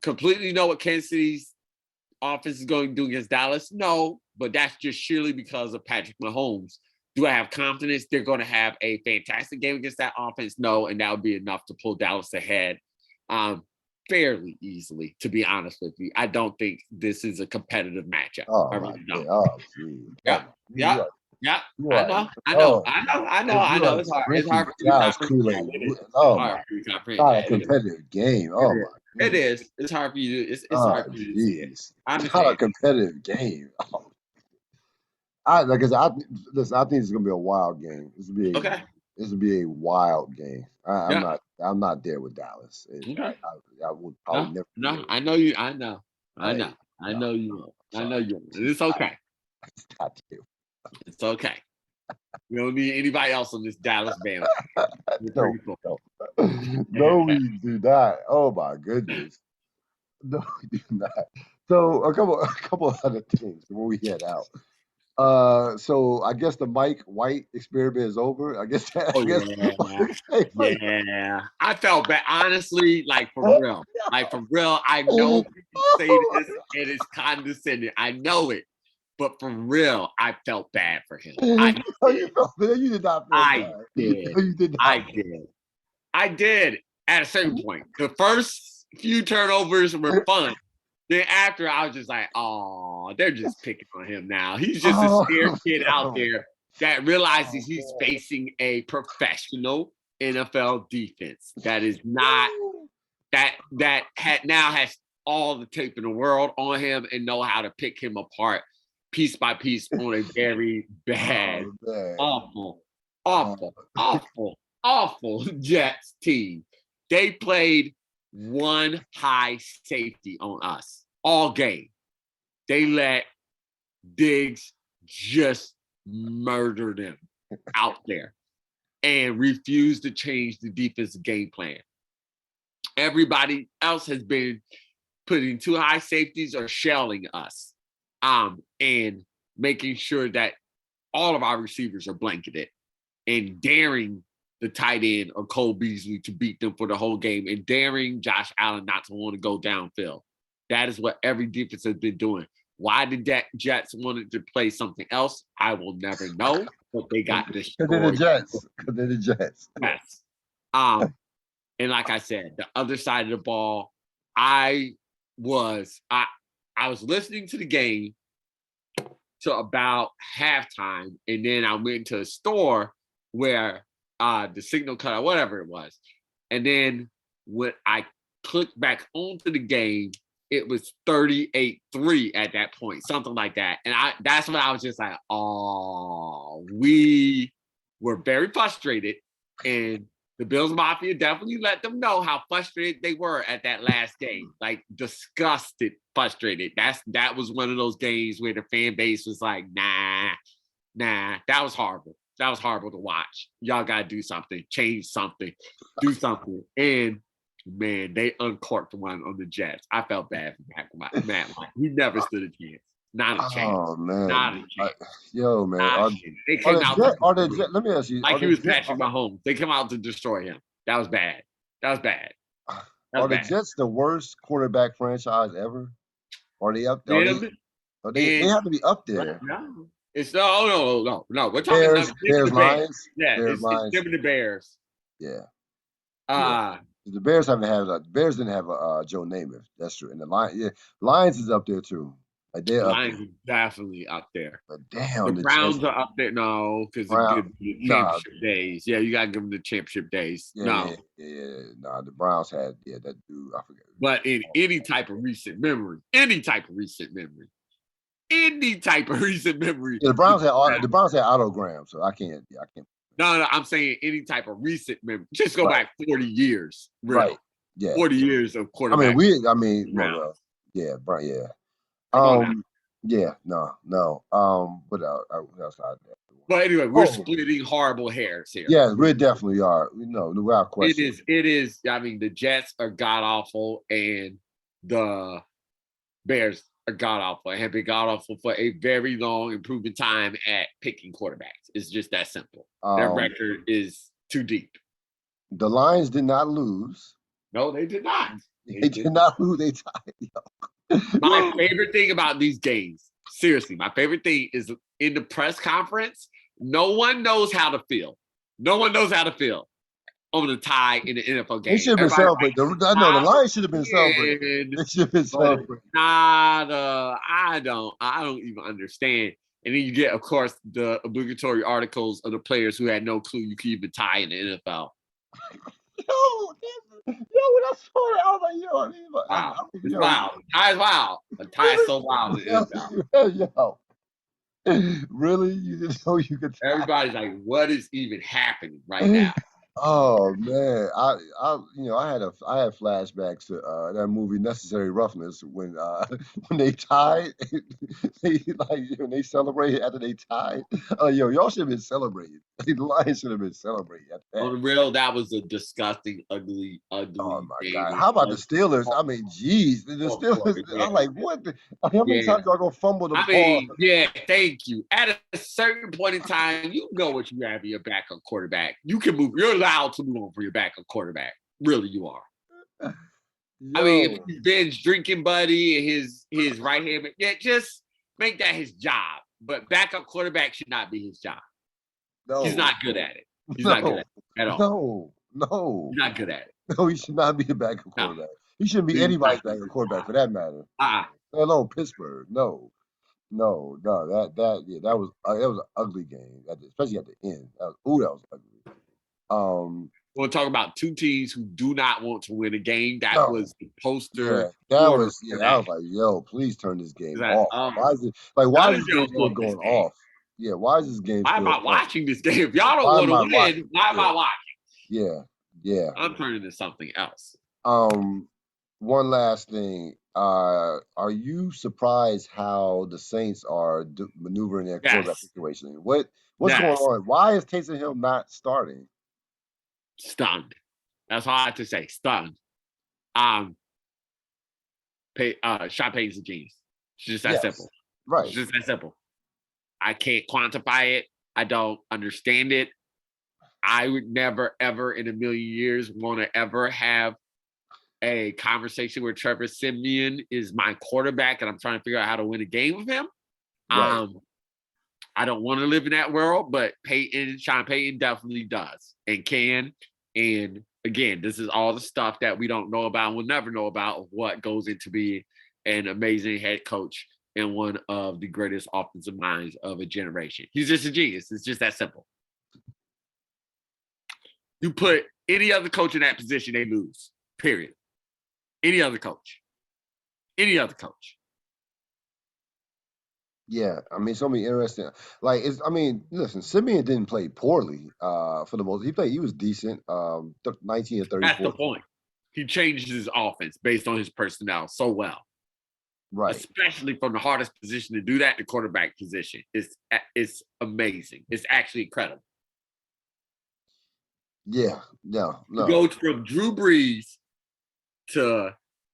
completely know what Kansas City's offense is going to do against Dallas? No, but that's just surely because of Patrick Mahomes. Do I have confidence they're going to have a fantastic game against that offense? No, and that would be enough to pull Dallas ahead fairly easily, to be honest with you. I don't think this is a competitive matchup. Oh, I really don't. oh, geez. Yeah, yeah, yeah. I know. Oh, It's hard. It's hard for you to Dallas comprehend Kool-Aid. that. It is. Oh, It's hard my. for you to comprehend Not a that. It is. competitive game. It Oh, is. my It goodness. is. It's hard for you to. It's Oh, hard for you to see it. jeez. I Not a understand. competitive game. Oh. Listen, I think it's gonna be a wild game. Okay. This will be a wild game. Yeah. I'm not there with Dallas. Okay. I would probably never. No. I know you. I know. Hey, I no, know you won't. I know sorry. you won't. It's okay. Not you. It's okay. We don't need anybody else on this Dallas band. No, no, we do not. Oh my goodness. No, we do not. So a couple other things before we head out. So I guess the Mike White experiment is over. I guess that. Oh yeah. I felt bad, honestly. Like for real. I know people say this and it's condescending. I know it, but for real, I felt bad for him. You did not feel bad. Did. No, you did not. I did at a certain point. The first few turnovers were fun. Then after, I was just like, oh, they're just picking on him now. He's just a scared kid out there that realizes he's facing a professional NFL defense that is not that has all the tape in the world on him and know how to pick him apart piece by piece on a very bad, awful Jets team. They played one high safety on us all game. They let Diggs just murder them out there and refused to change the defensive game plan. Everybody else has been putting two high safeties or shelling us and making sure that all of our receivers are blanketed and daring the tight end or Cole Beasley to beat them for the whole game and daring Josh Allen not to want to go downfield. That is what every defense has been doing. Why did that Jets wanted to play something else? I will never know, but they got destroyed. Because they're the Jets. Yes. And like I said, the other side of the ball, I was listening to the game to about halftime, and then I went to a store where the signal cut out, whatever it was. And then when I clicked back onto the game, it was 38-3 at that point, something like that. And that's when I was just like, oh, we were very frustrated. And the Bills Mafia definitely let them know how frustrated they were at that last game. Like disgusted, frustrated. That was one of those games where the fan base was like, nah, that was horrible. That was horrible to watch. Y'all got to do something, change something, do something. And man, they uncorked one on the Jets. I felt bad for Matt. He never stood a chance. Not a chance. Oh man, not a chance. Yo man, they came out. Let me ask you, like he was Patrick Mahomes. They come out to destroy him. That was bad. Are the Jets the worst quarterback franchise ever? Are they up there? They have to be up there. No. It's no. We're talking Bears, Lions. Yeah, Bears, Lions. It's them and the Bears. Yeah. The Bears didn't have a Joe Namath. That's true. And the Lions is up there too. Like they're Lions is definitely up there. But damn, the Browns are up there. No, because the championship days. Yeah, you gotta give them the championship days. Yeah, the Browns had that dude. I forget. But in any type of recent memory. Yeah, the Browns had autograms, so I can't. No, I'm saying any type of recent memory. Just go back 40 years. Really. Right. Yeah. 40 years of quarterback. Yeah. What else out there? But anyway, we're splitting horrible hairs here. Yeah, we definitely are. Without question. It is. I mean, the Jets are god awful, and the Bears are god awful. Have been god awful for a very long and proven time at picking quarterbacks. It's just that simple. Their record is too deep. The Lions did not lose. No, they did not. They did not lose. They tied. My favorite thing about these games, seriously, my favorite thing is in the press conference, no one knows how to feel. No one knows how to feel on the tie in the NFL game. They should have been celebrating. I know the Lions should have been celebrating. They should have been celebrating. I don't even understand. And then you get, of course, the obligatory articles of the players who had no clue you could even tie in the NFL. When I saw that, I was like, wow. It's wild. Tie is wild. A tie is so wild in the NFL. Really? You didn't know you could tie? Everybody's like, what is even happening right now? Oh man, I had flashbacks to that movie Necessary Roughness when they tied, when they celebrated after they tied. Y'all should have been celebrating. The Lions should have been celebrating after that. On the real, that was a disgusting, ugly. Oh my God! How about the Steelers? I mean, geez, the Steelers. I'm like, what? How many times y'all gonna fumble the ball? Yeah, thank you. At a certain point in time, you know what you have in your backup quarterback. You can move. You're allowed to move on for your backup quarterback. Really, you are. I mean, if he's Ben's drinking buddy and his right hand, just make that his job. But backup quarterback should not be his job. No, he's not good at it. He's not good at it at all. No, he's not good at it. No, he should not be a backup quarterback. He shouldn't be anybody's backup quarterback for that matter. Let alone Pittsburgh. No. That was an ugly game, especially at the end. That was ugly. We'll talk about two teams who do not want to win a game. That was the poster. I was like, yo, please turn this game off. Why is this game still going off? Yeah, why is this game still am I watching this game? If y'all don't want to win, why am I watching? Yeah. I'm turning to something else. One last thing. Are you surprised how the Saints are maneuvering their quarterback situation? What's going on? Why is Taysom Hill not starting? Stunned. That's all I have to say. Stunned. Sean Payton's a genius. It's just that simple. Right. It's just that simple. I can't quantify it. I don't understand it. I would never, ever in a million years want to ever have a conversation where Trevor Siemian is my quarterback and I'm trying to figure out how to win a game with him. Right. I don't want to live in that world, but Sean Payton definitely does and can. And again, this is all the stuff that we don't know about and we'll never know about what goes into being an amazing head coach and one of the greatest offensive minds of a generation. He's just a genius. It's just that simple. You put any other coach in that position, they lose. Period. Any other coach. Yeah, I mean, it's gonna be interesting. Listen, Simeon didn't play poorly for the most. He was decent. 19 or 34. That's the point. He changed his offense based on his personnel so well. Right. Especially from the hardest position to do that, the quarterback position. It's amazing. It's actually incredible. Yeah, no. You go from Drew Brees to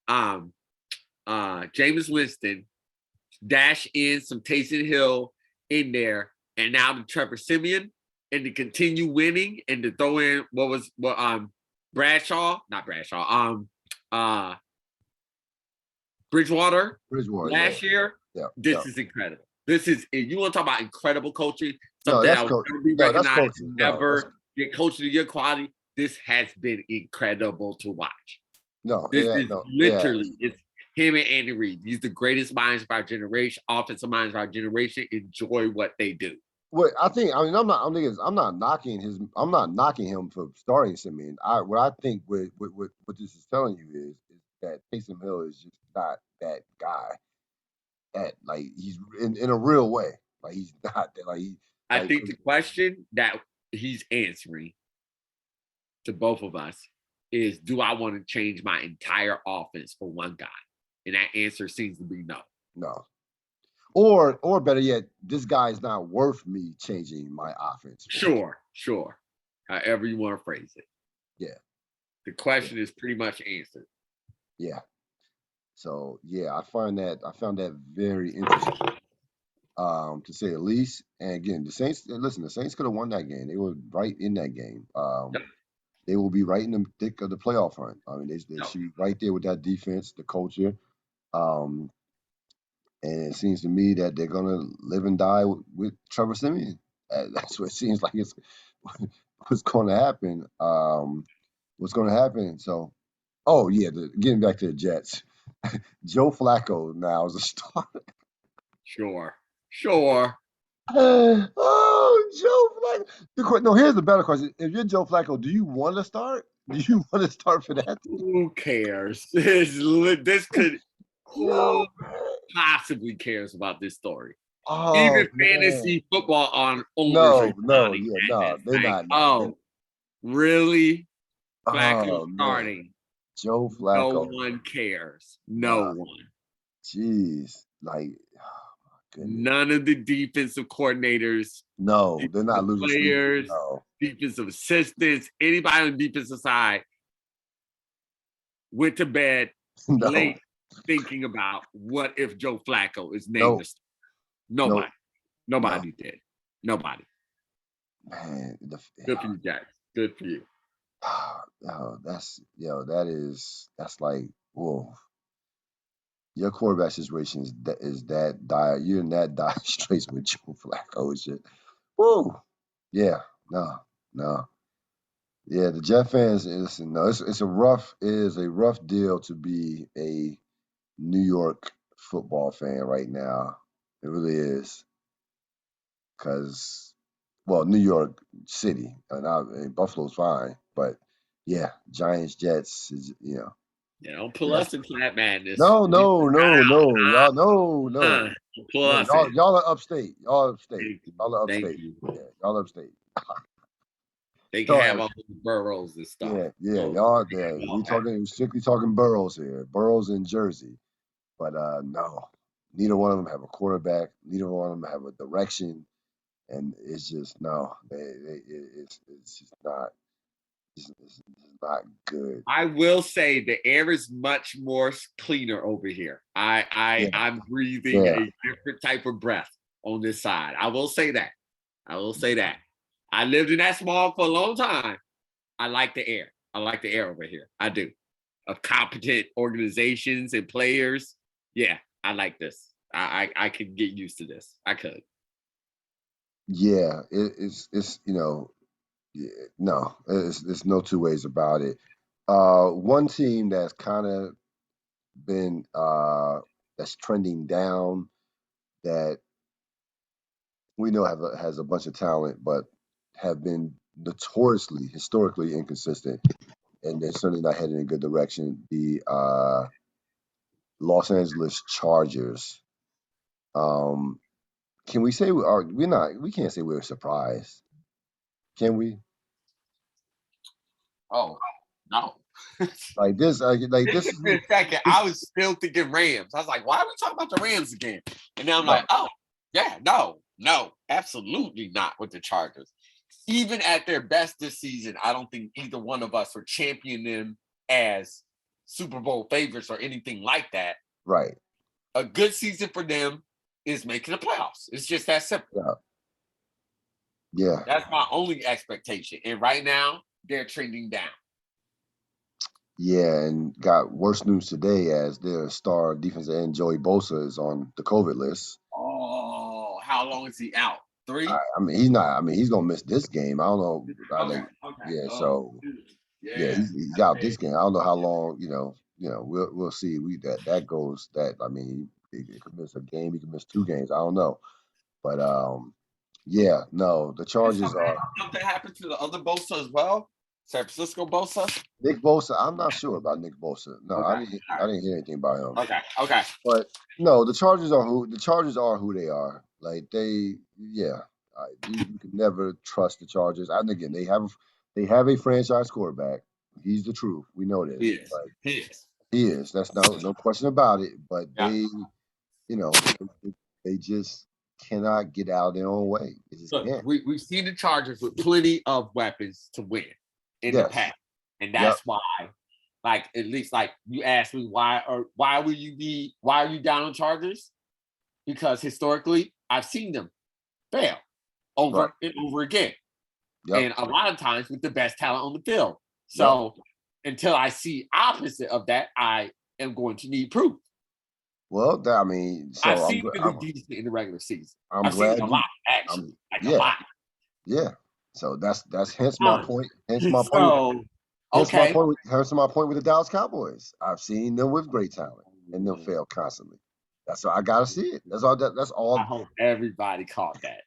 Jameis Winston, dash in some Taysom Hill in there, and now to Trevor Siemian, and to continue winning and to throw in Bridgewater last year. This is incredible. This is, you want to talk about incredible coaching, something that will never be recognized, never get coach of the year quality. This has been incredible to watch. It's him and Andy Reid. These are the greatest minds of our generation, offensive minds of our generation. Enjoy what they do. What I'm not knocking him for starting Simeon. What I think what this is telling you is that Taysom Hill is just not that guy. That he's in a real way. He's not that I think the question that he's answering to both of us is, do I want to change my entire offense for one guy? And that answer seems to be no. No. Or better yet, this guy's not worth me changing my offense. Sure. However you want to phrase it. Yeah. The question is pretty much answered. Yeah. So yeah, I found that very interesting, to say the least. And again, the Saints. Listen, the Saints could have won that game. They were right in that game. Yep. They will be right in the thick of the playoff run. I mean, they Yep. should be right there with that defense, the culture. Um, and it seems to me that they're gonna live and die with Trevor Simeon. That's what it seems like it's what's going to happen. What's going to happen? So, oh yeah, getting back to the Jets, Joe Flacco now is a star. Sure. Sure. Oh, Joe Flacco. No, here's the better question: if you're Joe Flacco, do you want to start? Do you want to start for that? Who cares? This could Yo, who possibly cares about this story? oh Even man, fantasy football owners are no, yawning yeah, at no, this. they're Like, not. No, oh, really? Flacco oh man, starting. Joe No Flacco. one cares. No Nah, one. jeez, like, oh my goodness. None of the defensive coordinators, No, they're not defensive losing sleep. players, No, defensive assistants, anybody on the defensive side went to bed no, late thinking about what if Joe Flacco is named no, the starter. Nobody. no, no, Nobody did. Nobody. man. Good for you, Jack. Good for you. Oh, that's like, whoa. Your quarterback situation is that dire. You're in that dire straits with Joe Flacco and shit. Whoa. Yeah. No. No. Yeah. The Jet fans. Listen. No. It is a rough deal to be a New York football fan right now. It really is. Cause, well, New York City and Buffalo's fine, but yeah, Giants, Jets is Don't pull yeah. us into that madness. No, Leave no, that no, no, out. y'all, no, no, Don't pull no, us in. y'all are upstate. Y'all are upstate. Thank you. Y'all are Thank upstate. you. Yeah, y'all are upstate. They can Y'all have are, all the boroughs and stuff. yeah, yeah, So y'all they there. have We all that. strictly talking boroughs here. Boroughs in Jersey. But no. Neither one of them have a quarterback. Neither one of them have a direction. And it's just no. It's just not it's not good. I will say the air is much more cleaner over here. Yeah, I'm breathing yeah, a different type of breath on this side. I will say that. I will say that. I lived in that small for a long time. I like the air. I like the air over here. I do. Of competent organizations and players. Yeah, I like this. I could get used to this. I could. yeah. It's yeah, no, it's no two ways about it. One team that's kind of been that's trending down that we know has a bunch of talent, but have been notoriously historically inconsistent, and they're certainly not heading in a good direction. The Los Angeles Chargers. Um, can we say we're not? We can't say we're surprised, can we? Oh, no. Like It this took is me a second. this. I was still thinking Rams. I was like, why are we talking about the Rams again? And then I'm No, like, oh, yeah, no, absolutely not with the Chargers. Even at their best this season, I don't think either one of us are championing them as Super Bowl favorites or anything like that. right. A good season for them is making the playoffs. It's just that simple. Yeah, yeah, That's my only expectation. And right now, they're trending down. yeah. And got worse news today as their star defensive end Joey Bosa is on the COVID list. Oh, how long is he out? I, 3? I mean, he's not. I mean, he's gonna miss this game. I don't know. Okay. Okay. Yeah. Oh, So yeah, yeah. he's out this game. I don't know how long. We'll see. That goes. That I mean, he could miss a game. He could miss 2 games. I don't know. But yeah, no, the Did Chargers are something happen to the other Bosa as well? San Francisco Bosa? Nick Bosa. I'm not sure about Nick Bosa. No, Okay. All I didn't hear anything about him. right. Okay. Okay. But no, the Chargers are who they are. Like yeah, you can never trust the Chargers. And again, they have a franchise quarterback. He's the truth. We know He this. is. Like He is. he is. That's no question about it. But Yeah. they just cannot get out of their own way. They just Look, can't. we've seen the Chargers with plenty of weapons to win in the Yes. past. And Yep. that's why Like at least like you asked me why are you down on Chargers? Because historically I've seen them fail Right. over and over again. Yep. And a lot of times with the best talent on the field. Yep. So until I see opposite of that, I am going to need proof. Well, I mean, I've so seen them do decent in the regular season. I'm I've seen it a glad lot, you. actually, I'm like a yeah lot. yeah. So that's hence my point. Hence my point. So okay. Hence my point with the Dallas Cowboys. I've seen them with great talent and them fail constantly. That's all I gotta see it. That's all. That's I all. hope everybody caught that.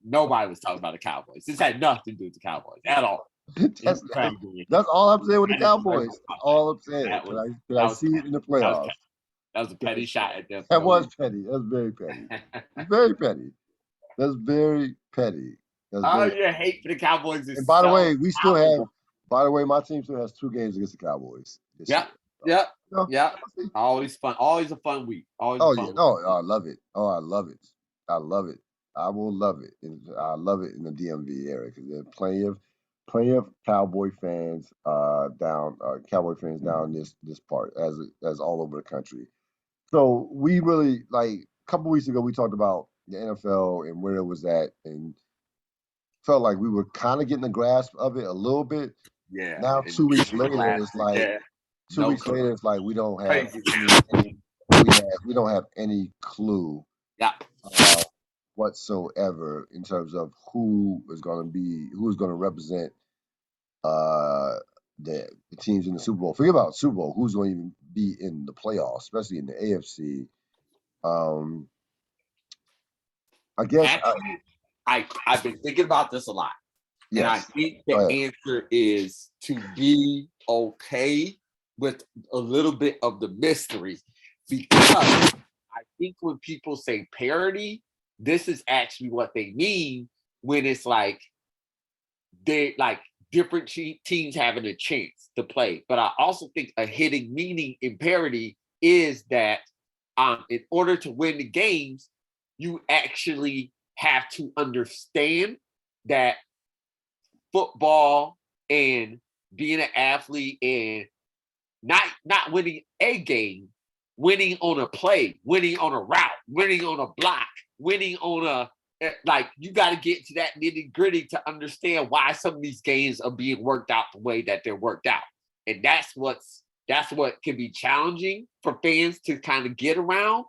Nobody was talking about the Cowboys. This had nothing to do with the Cowboys at all. that's, that's all I'm saying with the I didn't know Cowboys. That's all I'm saying. that Can that I was see it petty. in the That was playoffs? petty. That was a petty shot at them for That no was reason. petty. That's very petty. Very petty. That's very petty. That's Oh, very. your hate for the Cowboys And is by the so way, we still have. palpable. By the way, my team still has 2 games against the Cowboys this Yep, year. So, yep, you know, yep. we'll see. Always fun. Always a fun week. Always a Oh yeah. fun week. Oh, I love it. Oh, I love it. I love it. I will love it. I love it in the DMV area because there are plenty of Cowboy fans down this part as all over the country. So we really like a couple weeks ago we talked about the NFL and where it was at and felt like we were kind of getting the grasp of it a little bit. Yeah. Now And 2 weeks later, last it's like yeah. two No weeks clue. later, it's like we don't have Crazy. any we don't have any clue Yeah. uh, whatsoever in terms of who's going to represent uh, the teams in the Super Bowl. Forget about Super Bowl. Who's going to even be in the playoffs, especially in the AFC? Um, I guess Actually, I've been thinking about this a lot. And I yes. think Go the ahead. answer is to be okay with a little bit of the mystery. Because I think when people say parity, this is actually what they mean when it's like they like different teams having a chance to play. But I also think a hidden meaning in parity is that in order to win the games, you actually have to understand that football and being an athlete and not winning a game, winning on a play, winning on a route, winning on a block, winning on a like you got to get to that nitty gritty to understand why some of these games are being worked out the way that they're worked out, and that's what can be challenging for fans to kind of get around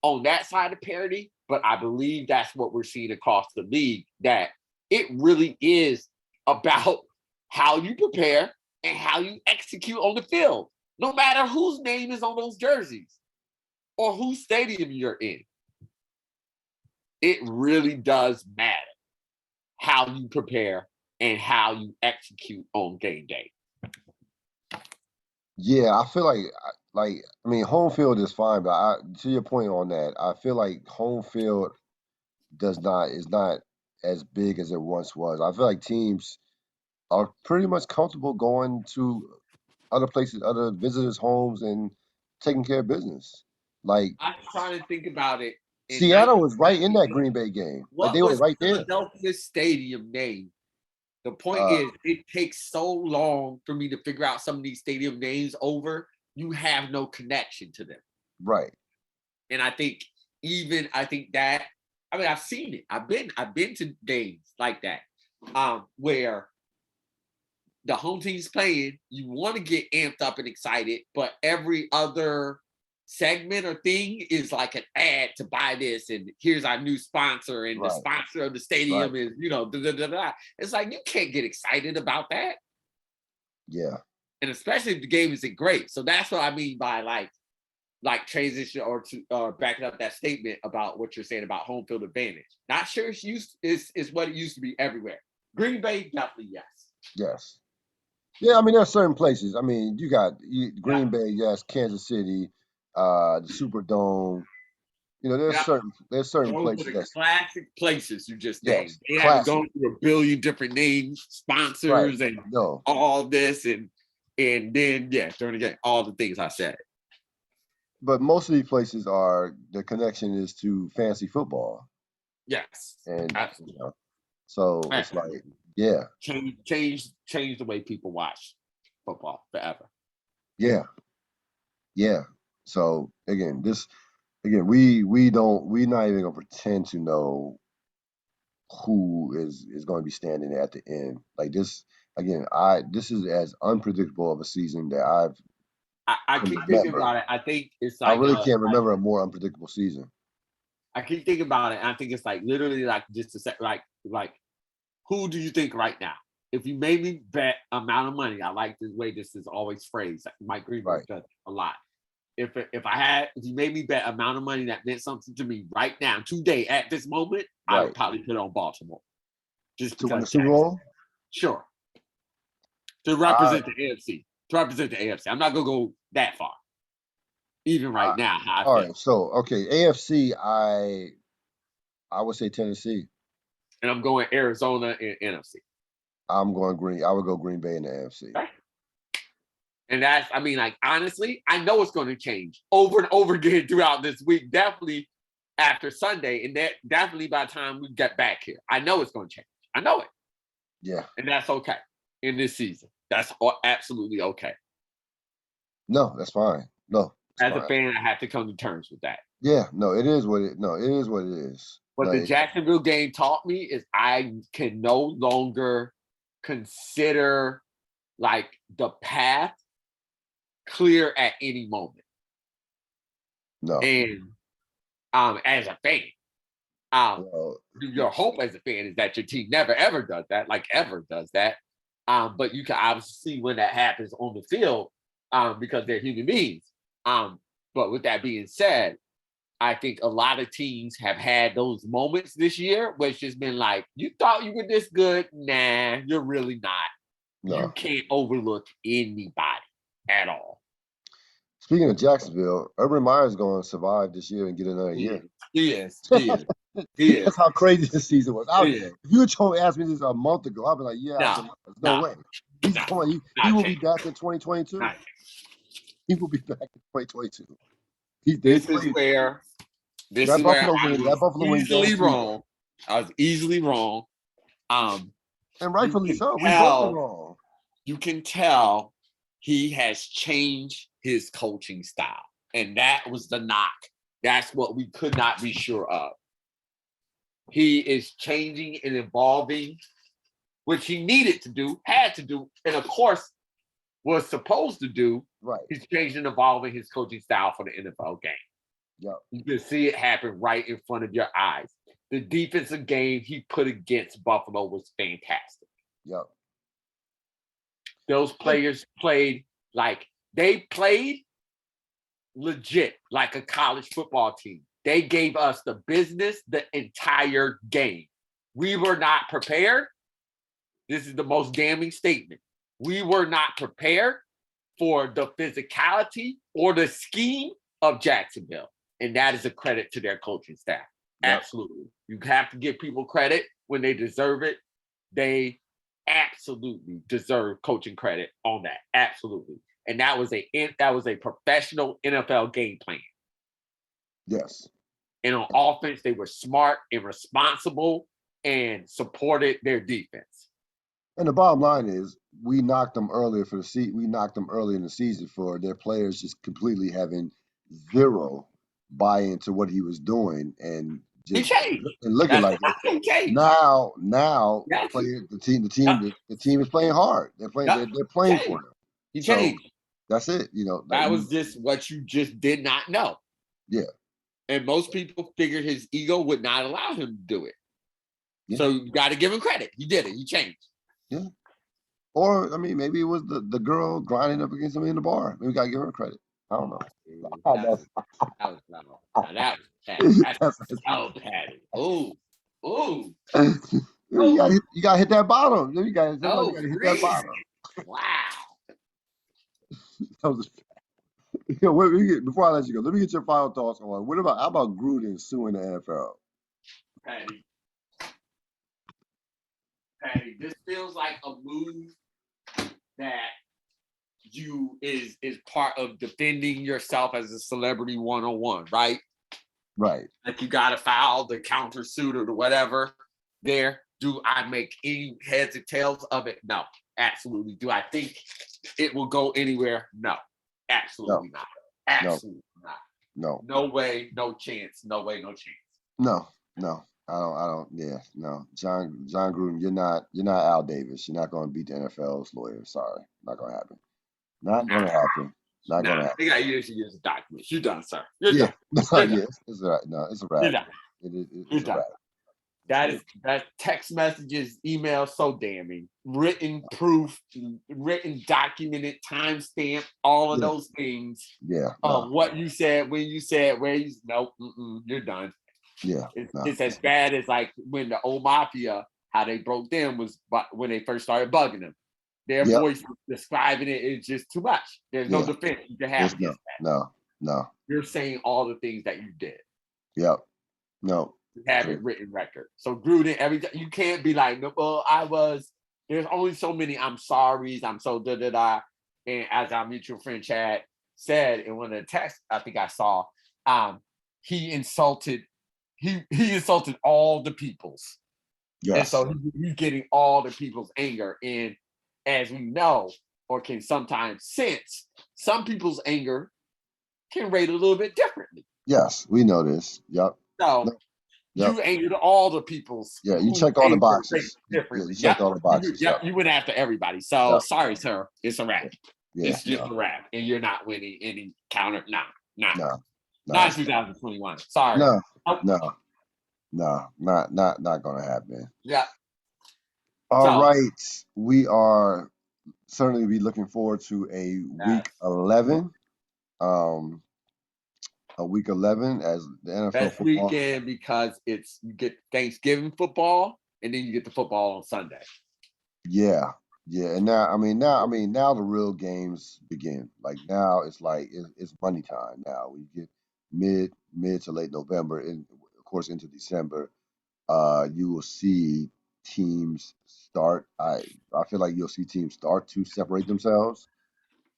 on that side of parity. But I believe that's what we're seeing across the league, that it really is about how you prepare and how you execute on the field, no matter whose name is on those jerseys or whose stadium you're in. It really does matter how you prepare and how you execute on game day. Yeah, I feel like I mean home field is fine, but to your point on that, I feel like home field is not as big as it once was. I feel like teams are pretty much comfortable going to other places, other visitors' homes, and taking care of business. Like I'm trying to think about it. In Seattle was right in that 1998, Green Bay game. Like what they were was right there. Philadelphia's stadium name? The point Uh, is, it takes so long for me to figure out some of these stadium names over. You have no connection to them. right. And I think that I mean I've seen it. I've been to games like that, where the home team's playing, you want to get amped up and excited, but every other segment or thing is like an ad to buy this, and here's our new sponsor, and the Right. sponsor of the Right. stadium is, da, da, da, da. It's like you can't get excited about that. Yeah. And especially if the game isn't great. So that's what I mean by like transition or to backing up that statement about what you're saying about home field advantage. Not sure is what it used to be everywhere. Green Bay, definitely yes. Yes. Yeah. I mean, there are certain places. I mean, you got Yeah, Green Bay. Yes. Kansas City. The Superdome. You know, yeah. there's certain Those are places the that's classic places you just named. yes, They haven't classic. gone through a billion different names, Right. sponsors, and No. all this, and then yeah, during the game, all the things I said. But most of these places are the connection is to fantasy football, Yes, and absolutely, so it's like absolutely. yeah, Change the way people watch football forever. Yeah, yeah. So we're not even gonna pretend to know who is going to be standing at the end. Like this again, I this is as unpredictable of a season that I can keep thinking remember. about it. I think it's I like really can't remember a more unpredictable season. I keep thinking about it, and I think it's like literally like just a sec, like who do you think right now? If you made me bet amount of money, I like the way this is always phrased. Like Mike Greenberg Right, does a lot. If you made me bet amount of money that meant something to me right now, today, at this moment, I would right. probably put on Baltimore. Just To win the because Super Jackson. Bowl? Sure. To I, represent the AFC. To represent the AFC. I'm not gonna go that far. Even I right now, how I all feel. right. So okay, AFC. I would say Tennessee. And I'm going Arizona and NFC. I'm going Green. I would go Green Bay in the AFC. Okay? And that's, I mean, like, honestly, I know it's going to change over and over again throughout this week. Definitely after Sunday. And that definitely by the time we get back here. I know it's going to change. I know it. Yeah. And that's okay in this season. That's absolutely okay. No, that's fine. No, it's As a fine. fan, I have to come to terms with that. Yeah. No, it is what it. No, it is what it is. What the Like Jacksonville game taught me is I can no longer consider like the path clear at any moment. no. And as a fan, Well, your hope as a fan is that your team never ever does that, like ever does that. But you can obviously see when that happens on the field because they're human beings. But with that being said, I think a lot of teams have had those moments this year where it's just been like, you thought you were this good. Nah, you're really not. You no. can't overlook anybody at all. Speaking of Jacksonville, Urban Meyer's going to survive this year and get another He year. is. He is. He is. He That's is. how crazy this season was. He is. If you had told asked me this a month ago, I'd be like, yeah, No, there's no no, way. He's no, going. He not will be changing. back in 2022. Not He will be back in 2022. They This is played where this that is where Buffalo I win. was That Buffalo win game easily season, wrong. I was easily wrong. Um, and you rightfully can so. We both were tell, wrong. you can tell he has changed his coaching style. And that was the knock. That's what we could not be sure of. He is changing and evolving, which he needed to do, had to do, and of course was supposed to do. Right. He's changing and evolving his coaching style for the NFL game. Yep. You can see it happen right in front of your eyes. The defensive game he put against Buffalo was fantastic. Yep. Those players played like they played legit like a college football team. They gave us the business the entire game. We were not prepared. This is the most damning statement. We were not prepared for the physicality or the scheme of Jacksonville. And that is a credit to their coaching staff. Yep. Absolutely. You have to give people credit when they deserve it. They absolutely deserve coaching credit on that. Absolutely. And that was a professional NFL game plan. Yes. And on offense, they were smart and responsible and supported their defense. And the bottom line is, we knocked them earlier for the season. We knocked them early in the season for their players just completely having zero buy into what he was doing and He just changed. and looking That's like it. he changed. Now Yes. the team is playing hard. They're playing for them. He So changed. that's it. Like That was just what you just did not know. yeah. And most people figured his ego would not allow him to do it. Yeah. So you got to give him credit. He did it. He changed. Yeah. Or I mean, maybe it was the girl grinding up against him in the bar. Maybe we gotta give her credit. I don't know. That was wrong. That was petty. That's That's so petty. Ooh. Ooh. you gotta hit that bottom. Somebody Oh, gotta hit that crazy. bottom. Wow. That was before I let you go, let me get your final thoughts on how about Gruden suing the NFL? Patty, this feels like a move that is part of defending yourself as a celebrity 101, right? Right. Like you got to file the countersuit or the whatever there. Do I make any heads or tails of it? No, absolutely. Do I think it will go anywhere? No. No, Absolutely not. no, Absolutely not. no, No way, no chance. No way, no chance. no, no. I don't. Yeah, no. John Gruden, you're not Al Davis. You're not going to beat the NFL's lawyer. Sorry, not going to happen. Not going Nah, to happen. Not going nah. to happen. They got years and years of documents. You're done, sir. You're Yeah, done. no, You're done. yeah, it's a wrap. No, it's a You're wrap. done. You're It's a done. wrap. It's That a, is that text messages, emails, so damning. Written proof, written, documented, timestamp, all of yeah, those things yeah, no, of what you said, when you said, where you nope, you're done. yeah, no, It's as bad as like when the old mafia, how they broke them was when they first started bugging them. Their yep, voice describing it is just too much. There's no yeah. defense you can have It's no, against that. no, no, You're saying all the things that you did. yep, no. You have True. it written record. So Gruden, every time you can't be like, no, well, I was. There's only so many I'm sorry's. I'm so da da da. And as our mutual friend Chad said in one of the texts, I think I saw, he insulted. He insulted all the peoples, and Yes, so he's getting all the people's anger. And as we know, or can sometimes sense, some people's anger can rate a little bit differently. yes, we know this. Yep, So no, yep, you angered all the peoples yeah. You who checked all the anger boxes. Yeah, you differently. checked all the boxes. Yep, You went after everybody. So yep, sorry, sir. It's a wrap. yeah. It's just No, a wrap. And you're not winning any counter. Nah. no, no, Not 2021. Sorry. no, Oh, no, no. Not gonna happen. yeah. All So right, we are certainly be looking forward to a week that's 11. Um, a week 11 as the NFL best football. weekend because it's you get Thanksgiving football and then you get the football on Sunday. Yeah, yeah, and now the real games begin. Now it's money time. Now we get mid to late November, and of course into December. You will see teams start. I feel like you'll see teams start to separate themselves.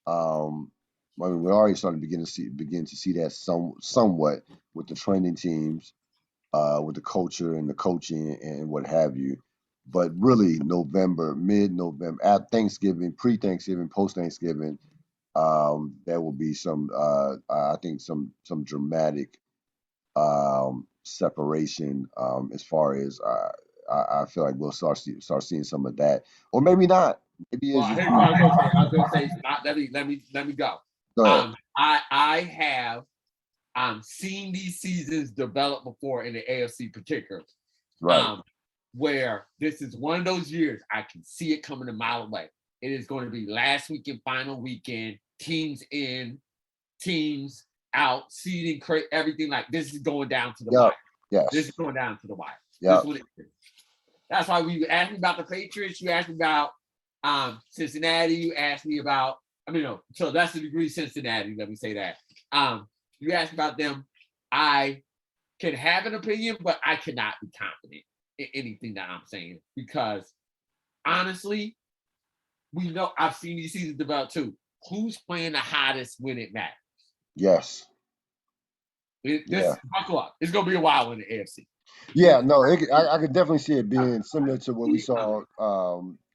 Um, we're already starting to begin to see that somewhat with the training teams, with the culture and the coaching and what have you. But really, November, mid-November, at Thanksgiving, pre-Thanksgiving, post-Thanksgiving, there will be I think, some dramatic separation, as far as I feel like we'll start seeing some of that, or maybe not. Maybe Well, as you here's what I was gonna say. I was gonna say, let me go. go ahead. I have seen these seasons develop before in the AFC particular. Right. Um, where this is one of those years I can see it coming a mile away. It is going to be last weekend, final weekend, teams in, teams out, seeding, everything like this is going down to the Yep. wire. This is Yes. going down to the wire. This is Yep. what it is. That's why you asked me about the Patriots. You asked me about Cincinnati. You asked me about, no, so that's the degree Cincinnati. Let me say that. You asked about them. I can have an opinion, but I cannot be confident in anything that I'm saying because honestly, we know I've seen these seasons develop too. Who's playing the hottest when it matters? Yes. This Yeah. buckle up. It's gonna be a while in the AFC. Yeah. No. I could definitely see it being similar to what we saw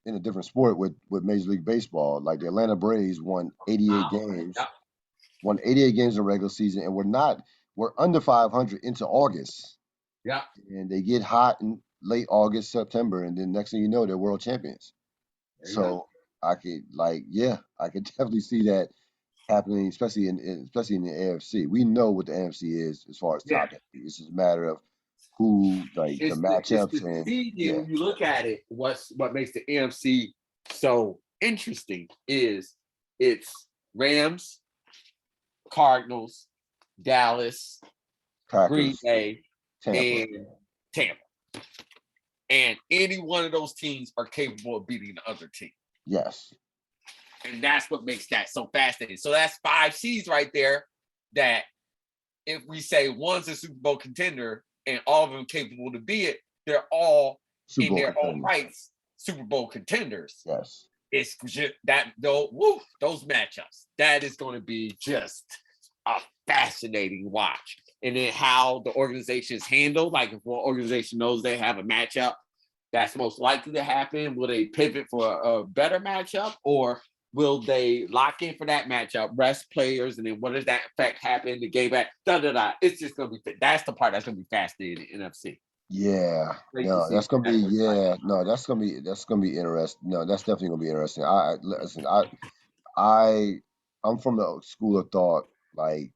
in a different sport with Major League Baseball. Like the Atlanta Braves won 88 games, Yep. won 88 games in the regular season, and we're under 500 into August, Yep. and they get hot in late August, September, and then next thing you know, they're world champions. There you go. So I could definitely see that happening, especially in the AFC. We know what the NFC is as far as Yeah. top heavy. It's just a matter of who, like, the It's matchups, the and seeding. yeah, When you look at it, what makes the AFC so interesting is it's Rams, Cardinals, Dallas, Green Packers, Bay, Tampa. and Tampa. And any one of those teams are capable of beating the other team. Yes. And that's what makes that so fascinating. So that's 5 seeds right there that if we say one's a Super Bowl contender and all of them capable to be it, they're all Super in Bowl their own contenders. rights Super Bowl contenders. Yes. It's just that those matchups. That is going to be just a fascinating watch. And then how the organization is handled. Like if one organization knows they have a matchup that's most likely to happen, will they pivot for a better matchup, or Will they lock in for that matchup, rest players, and then what does that effect happen in the game back? It's just gonna be that's the part that's gonna be fascinating in NFC. Yeah, Great to no, see that's gonna what that be looks like. no, that's gonna be interesting. No, that's definitely gonna be interesting. Listen, I I'm from the school of thought. Like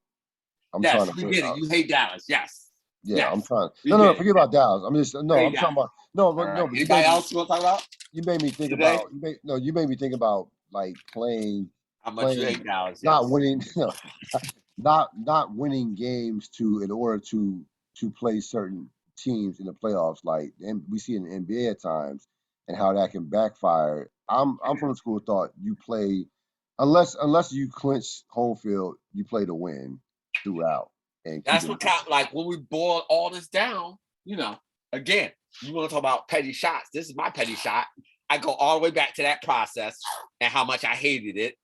I'm trying Yes, to we win. get it. You hate Dallas. Yes. Yeah, I'm Yes. trying. We No, get it. forget about Dallas. I'm just You no. hate I'm talking Dallas. about no, All but no. right. But Anybody else you want to talk about you made me think today? about you made me think about like How much you playing hate Dallas? not Yes. winning not winning games to in order to play certain teams in the playoffs like and we see in the NBA at times and how that can backfire. I'm from the school of thought you play unless you clinch home field, you play to win throughout and keep That's it what moving. count. Like when we boil all this down, again, you want to talk about petty shots. This is my petty shot. I go all the way back to that process and how much I hated it.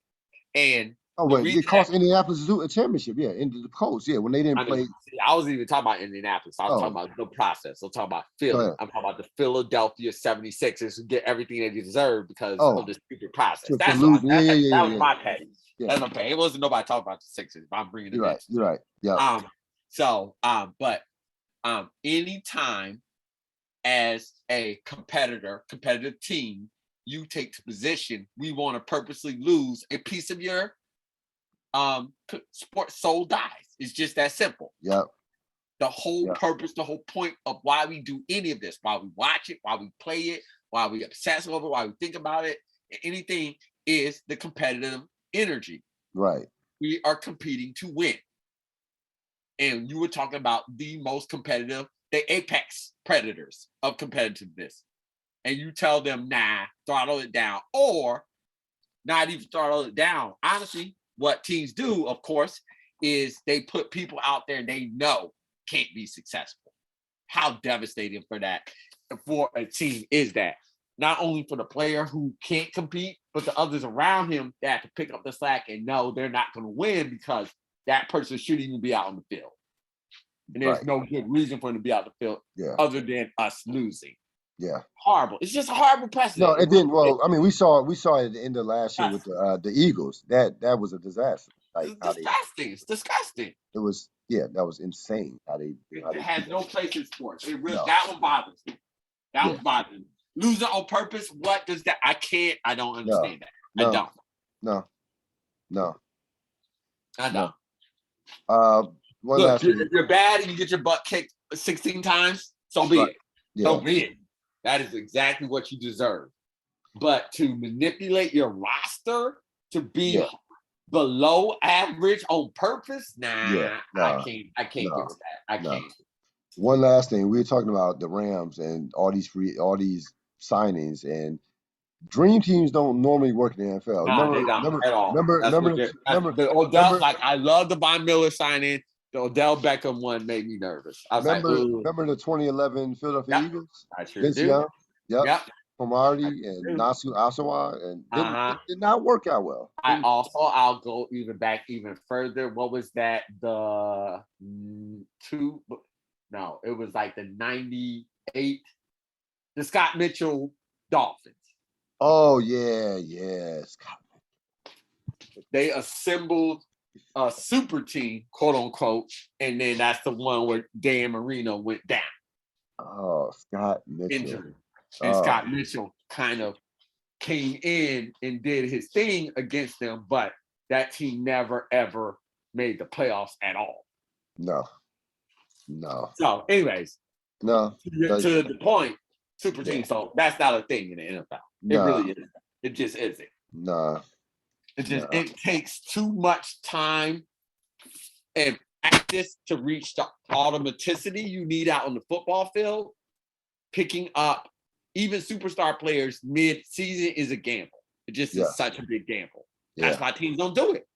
And Oh the wait, it reason that cost Indianapolis a championship, yeah, in the Colts, yeah, when they didn't I mean, play. I wasn't even talking about Indianapolis. I was talking Oh, about the process. I'm talking about go Philly. ahead. I'm talking about the Philadelphia 76ers who get everything they deserve because of Oh, this stupid process. to losing, yeah, yeah, yeah, That yeah, was yeah, my petty. yeah. That's my petty. It wasn't nobody talking about the Sixers, but I'm bringing You're them right. into You're right. it. Yep. Anytime as a competitive team, you take the position, we want to purposely lose a piece of your sports soul dies. It's just that simple. Yep. The whole Yep. purpose, the whole point of why we do any of this, why we watch it, why we play it, why we obsess over it, why we think about it, anything is the competitive energy. Right. We are competing to win. And you were talking about the most competitive, the apex predators of competitiveness. And you tell them, nah, throttle it down, or not even throttle it down. Honestly, what teams do, of course, is they put people out there they know can't be successful. How devastating for a team is that? Not only for the player who can't compete, but the others around him that have to pick up the slack and know they're not going to win because that person shouldn't even be out on the field. And there's Right. no good reason for him to be out the field other than us losing. Yeah. Horrible. It's just a horrible No, precedent. it didn't. Well, I mean, we saw it at the end of last year Yes. with the Eagles. That was a disaster. Like It's how they disgusting. It's disgusting. it was. Yeah, that was insane. How It they has no place in sports. no. That one bothers me. That Yeah. was bothering me. Losing on purpose. What does that? I don't No. understand that. I No. don't. No. No. I No. don't. Uh, one Look, last thing. if you're bad and you get your butt kicked 16 times, so be Right. it. So Yeah. be it. That is exactly what you deserve. But to manipulate your roster to be Yeah. below average on purpose, Yeah. nah, No. I can't get No. with that. I No. can't. One last thing, we were talking about the Rams and all these signings and dream teams don't normally work in the NFL. Nah, they don't at all. That's legit. That's the Odell. Remember, Like I love the Von Miller signing. The Odell Beckham one made me nervous. I was like, ooh, remember the 2011 Philadelphia yep, Eagles? I sure Vince do. Young, yep, Yep, I Cromartie sure and do. Nasu Asawa, and Uh-huh. it did not work out well. I'll go even back even further. What was that? The two? No, it was like the '98, the Scott Mitchell Dolphins. Oh yeah, yeah. They assembled a super team, quote unquote, and then that's the one where Dan Marino went down Oh, Scott Mitchell. injury, and Oh Scott Mitchell kind of came in and did his thing against them, but that team never ever made the playoffs at all. no, no, So, anyways, no, to the point, super yeah, team. So that's not a thing in the NFL. It nah, really isn't. It just isn't. nah, nah. It takes too much time and practice to reach the automaticity you need out on the football field. Picking up even superstar players mid-season is a gamble. It just Yeah, is such a big gamble. That's yeah, why teams don't do it.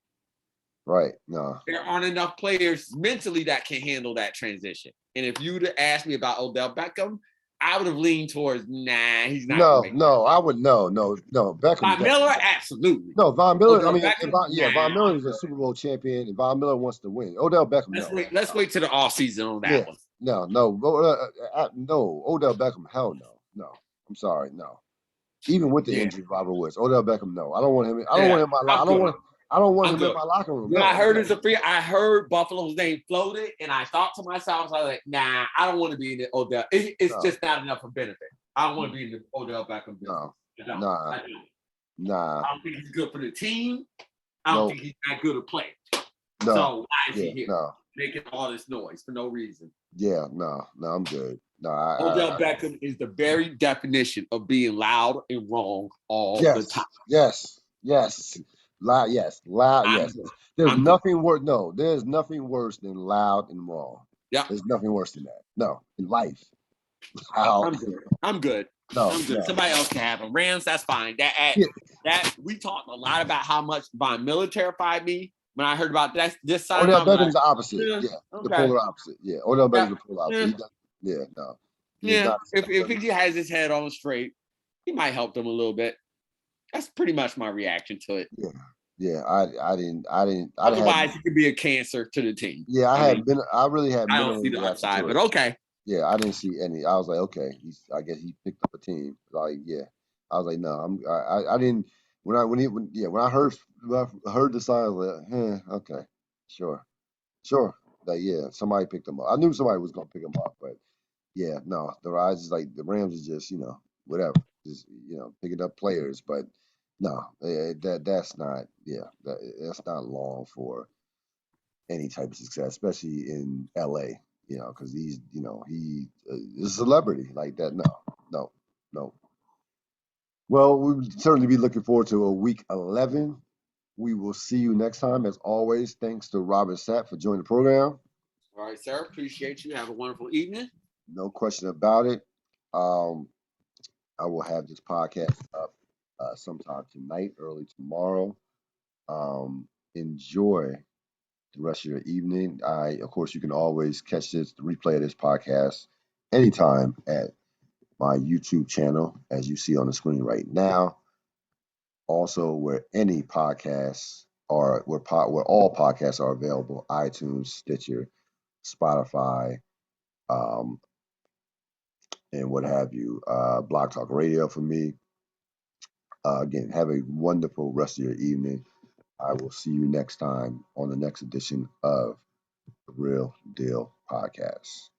right. No, There aren't enough players mentally that can handle that transition. And if you'd have asked me about Odell Beckham, I would have leaned towards, nah, he's not going to make it. I would no. Beckham Von Miller, definitely. absolutely. No, Von Miller. I Odell mean, Beckham, Von nah. Miller is a Super Bowl champion, and Von Miller wants to win. Odell Beckham, Let's no. wait. Let's wait till the off season on that Yeah, one. no. No, Odell Beckham, hell no, no. I'm sorry, no. Even with the Yeah, injury, Robert Woods, Odell Beckham, no, I don't want him. I don't want yeah, him. In my, I'm good. I don't want I'm him in good. my locker room. When I No, heard it's a free, I heard Buffalo's name floated, and I thought to myself, I was like, nah, I don't want to be in the Odell. It's no, just not enough of benefit. I don't want to be in the Odell Beckham business. no, I don't. nah, I don't. nah, I don't think he's good for the team. I don't no, think he's that good a player. no, So why is he yeah, here no, making all this noise for no reason? yeah, no, no, I'm good. No, Odell Beckham is the very definition of being loud and wrong all the time. yes, yes, yes, loud, yes, loud, I'm yes. good. There's I'm good. nothing worse. No, there's nothing worse than loud and wrong. Yeah, There's nothing worse than that. No, in life, loud. I'm good. I'm good. No, I'm good. no, Somebody else can have them. Rams, that's fine. yeah. That we talked a lot about how much Von Miller terrified me when I heard about that this signing. Odell I'm like, Beckham's the opposite. yeah, Yeah, the okay, polar opposite. Yeah, Odell yeah, Beckham's the polar opposite. yeah, He does. Yeah, no, he is yeah. not. If he has his head on straight, he might help them a little bit. That's pretty much my reaction to it. Yeah, yeah. I had. Otherwise, it could be a cancer to the team. Yeah, I mean, I really had I don't minimal see the reaction upside, to but it. okay. Yeah, I didn't see any. I was like, okay, I guess he picked up a team. Like, yeah, I was like, no, I didn't. When I heard the sign, I was like, okay, sure, sure. Like, yeah, somebody picked him up. I knew somebody was gonna pick him up, but yeah, no, the Rise is like the Rams is just whatever, just picking up players, but no, that's not that's not long for any type of success, especially in LA, because he is a celebrity like that. No, no, no. Well, we would certainly be looking forward to a week 11. We will see you next time. As always, thanks to Robert Sapp for joining the program. All right, sir. Appreciate you. Have a wonderful evening. No question about it. Um, I will have this podcast up sometime tonight, early tomorrow. Enjoy the rest of your evening. Of course, you can always catch the replay of this podcast anytime at my YouTube channel, as you see on the screen right now. Also, where any podcasts are, where all podcasts are available: iTunes, Stitcher, Spotify, um, and what have you. Blog Talk Radio for me. Again, have a wonderful rest of your evening. I will see you next time on the next edition of the Real Deal Podcast.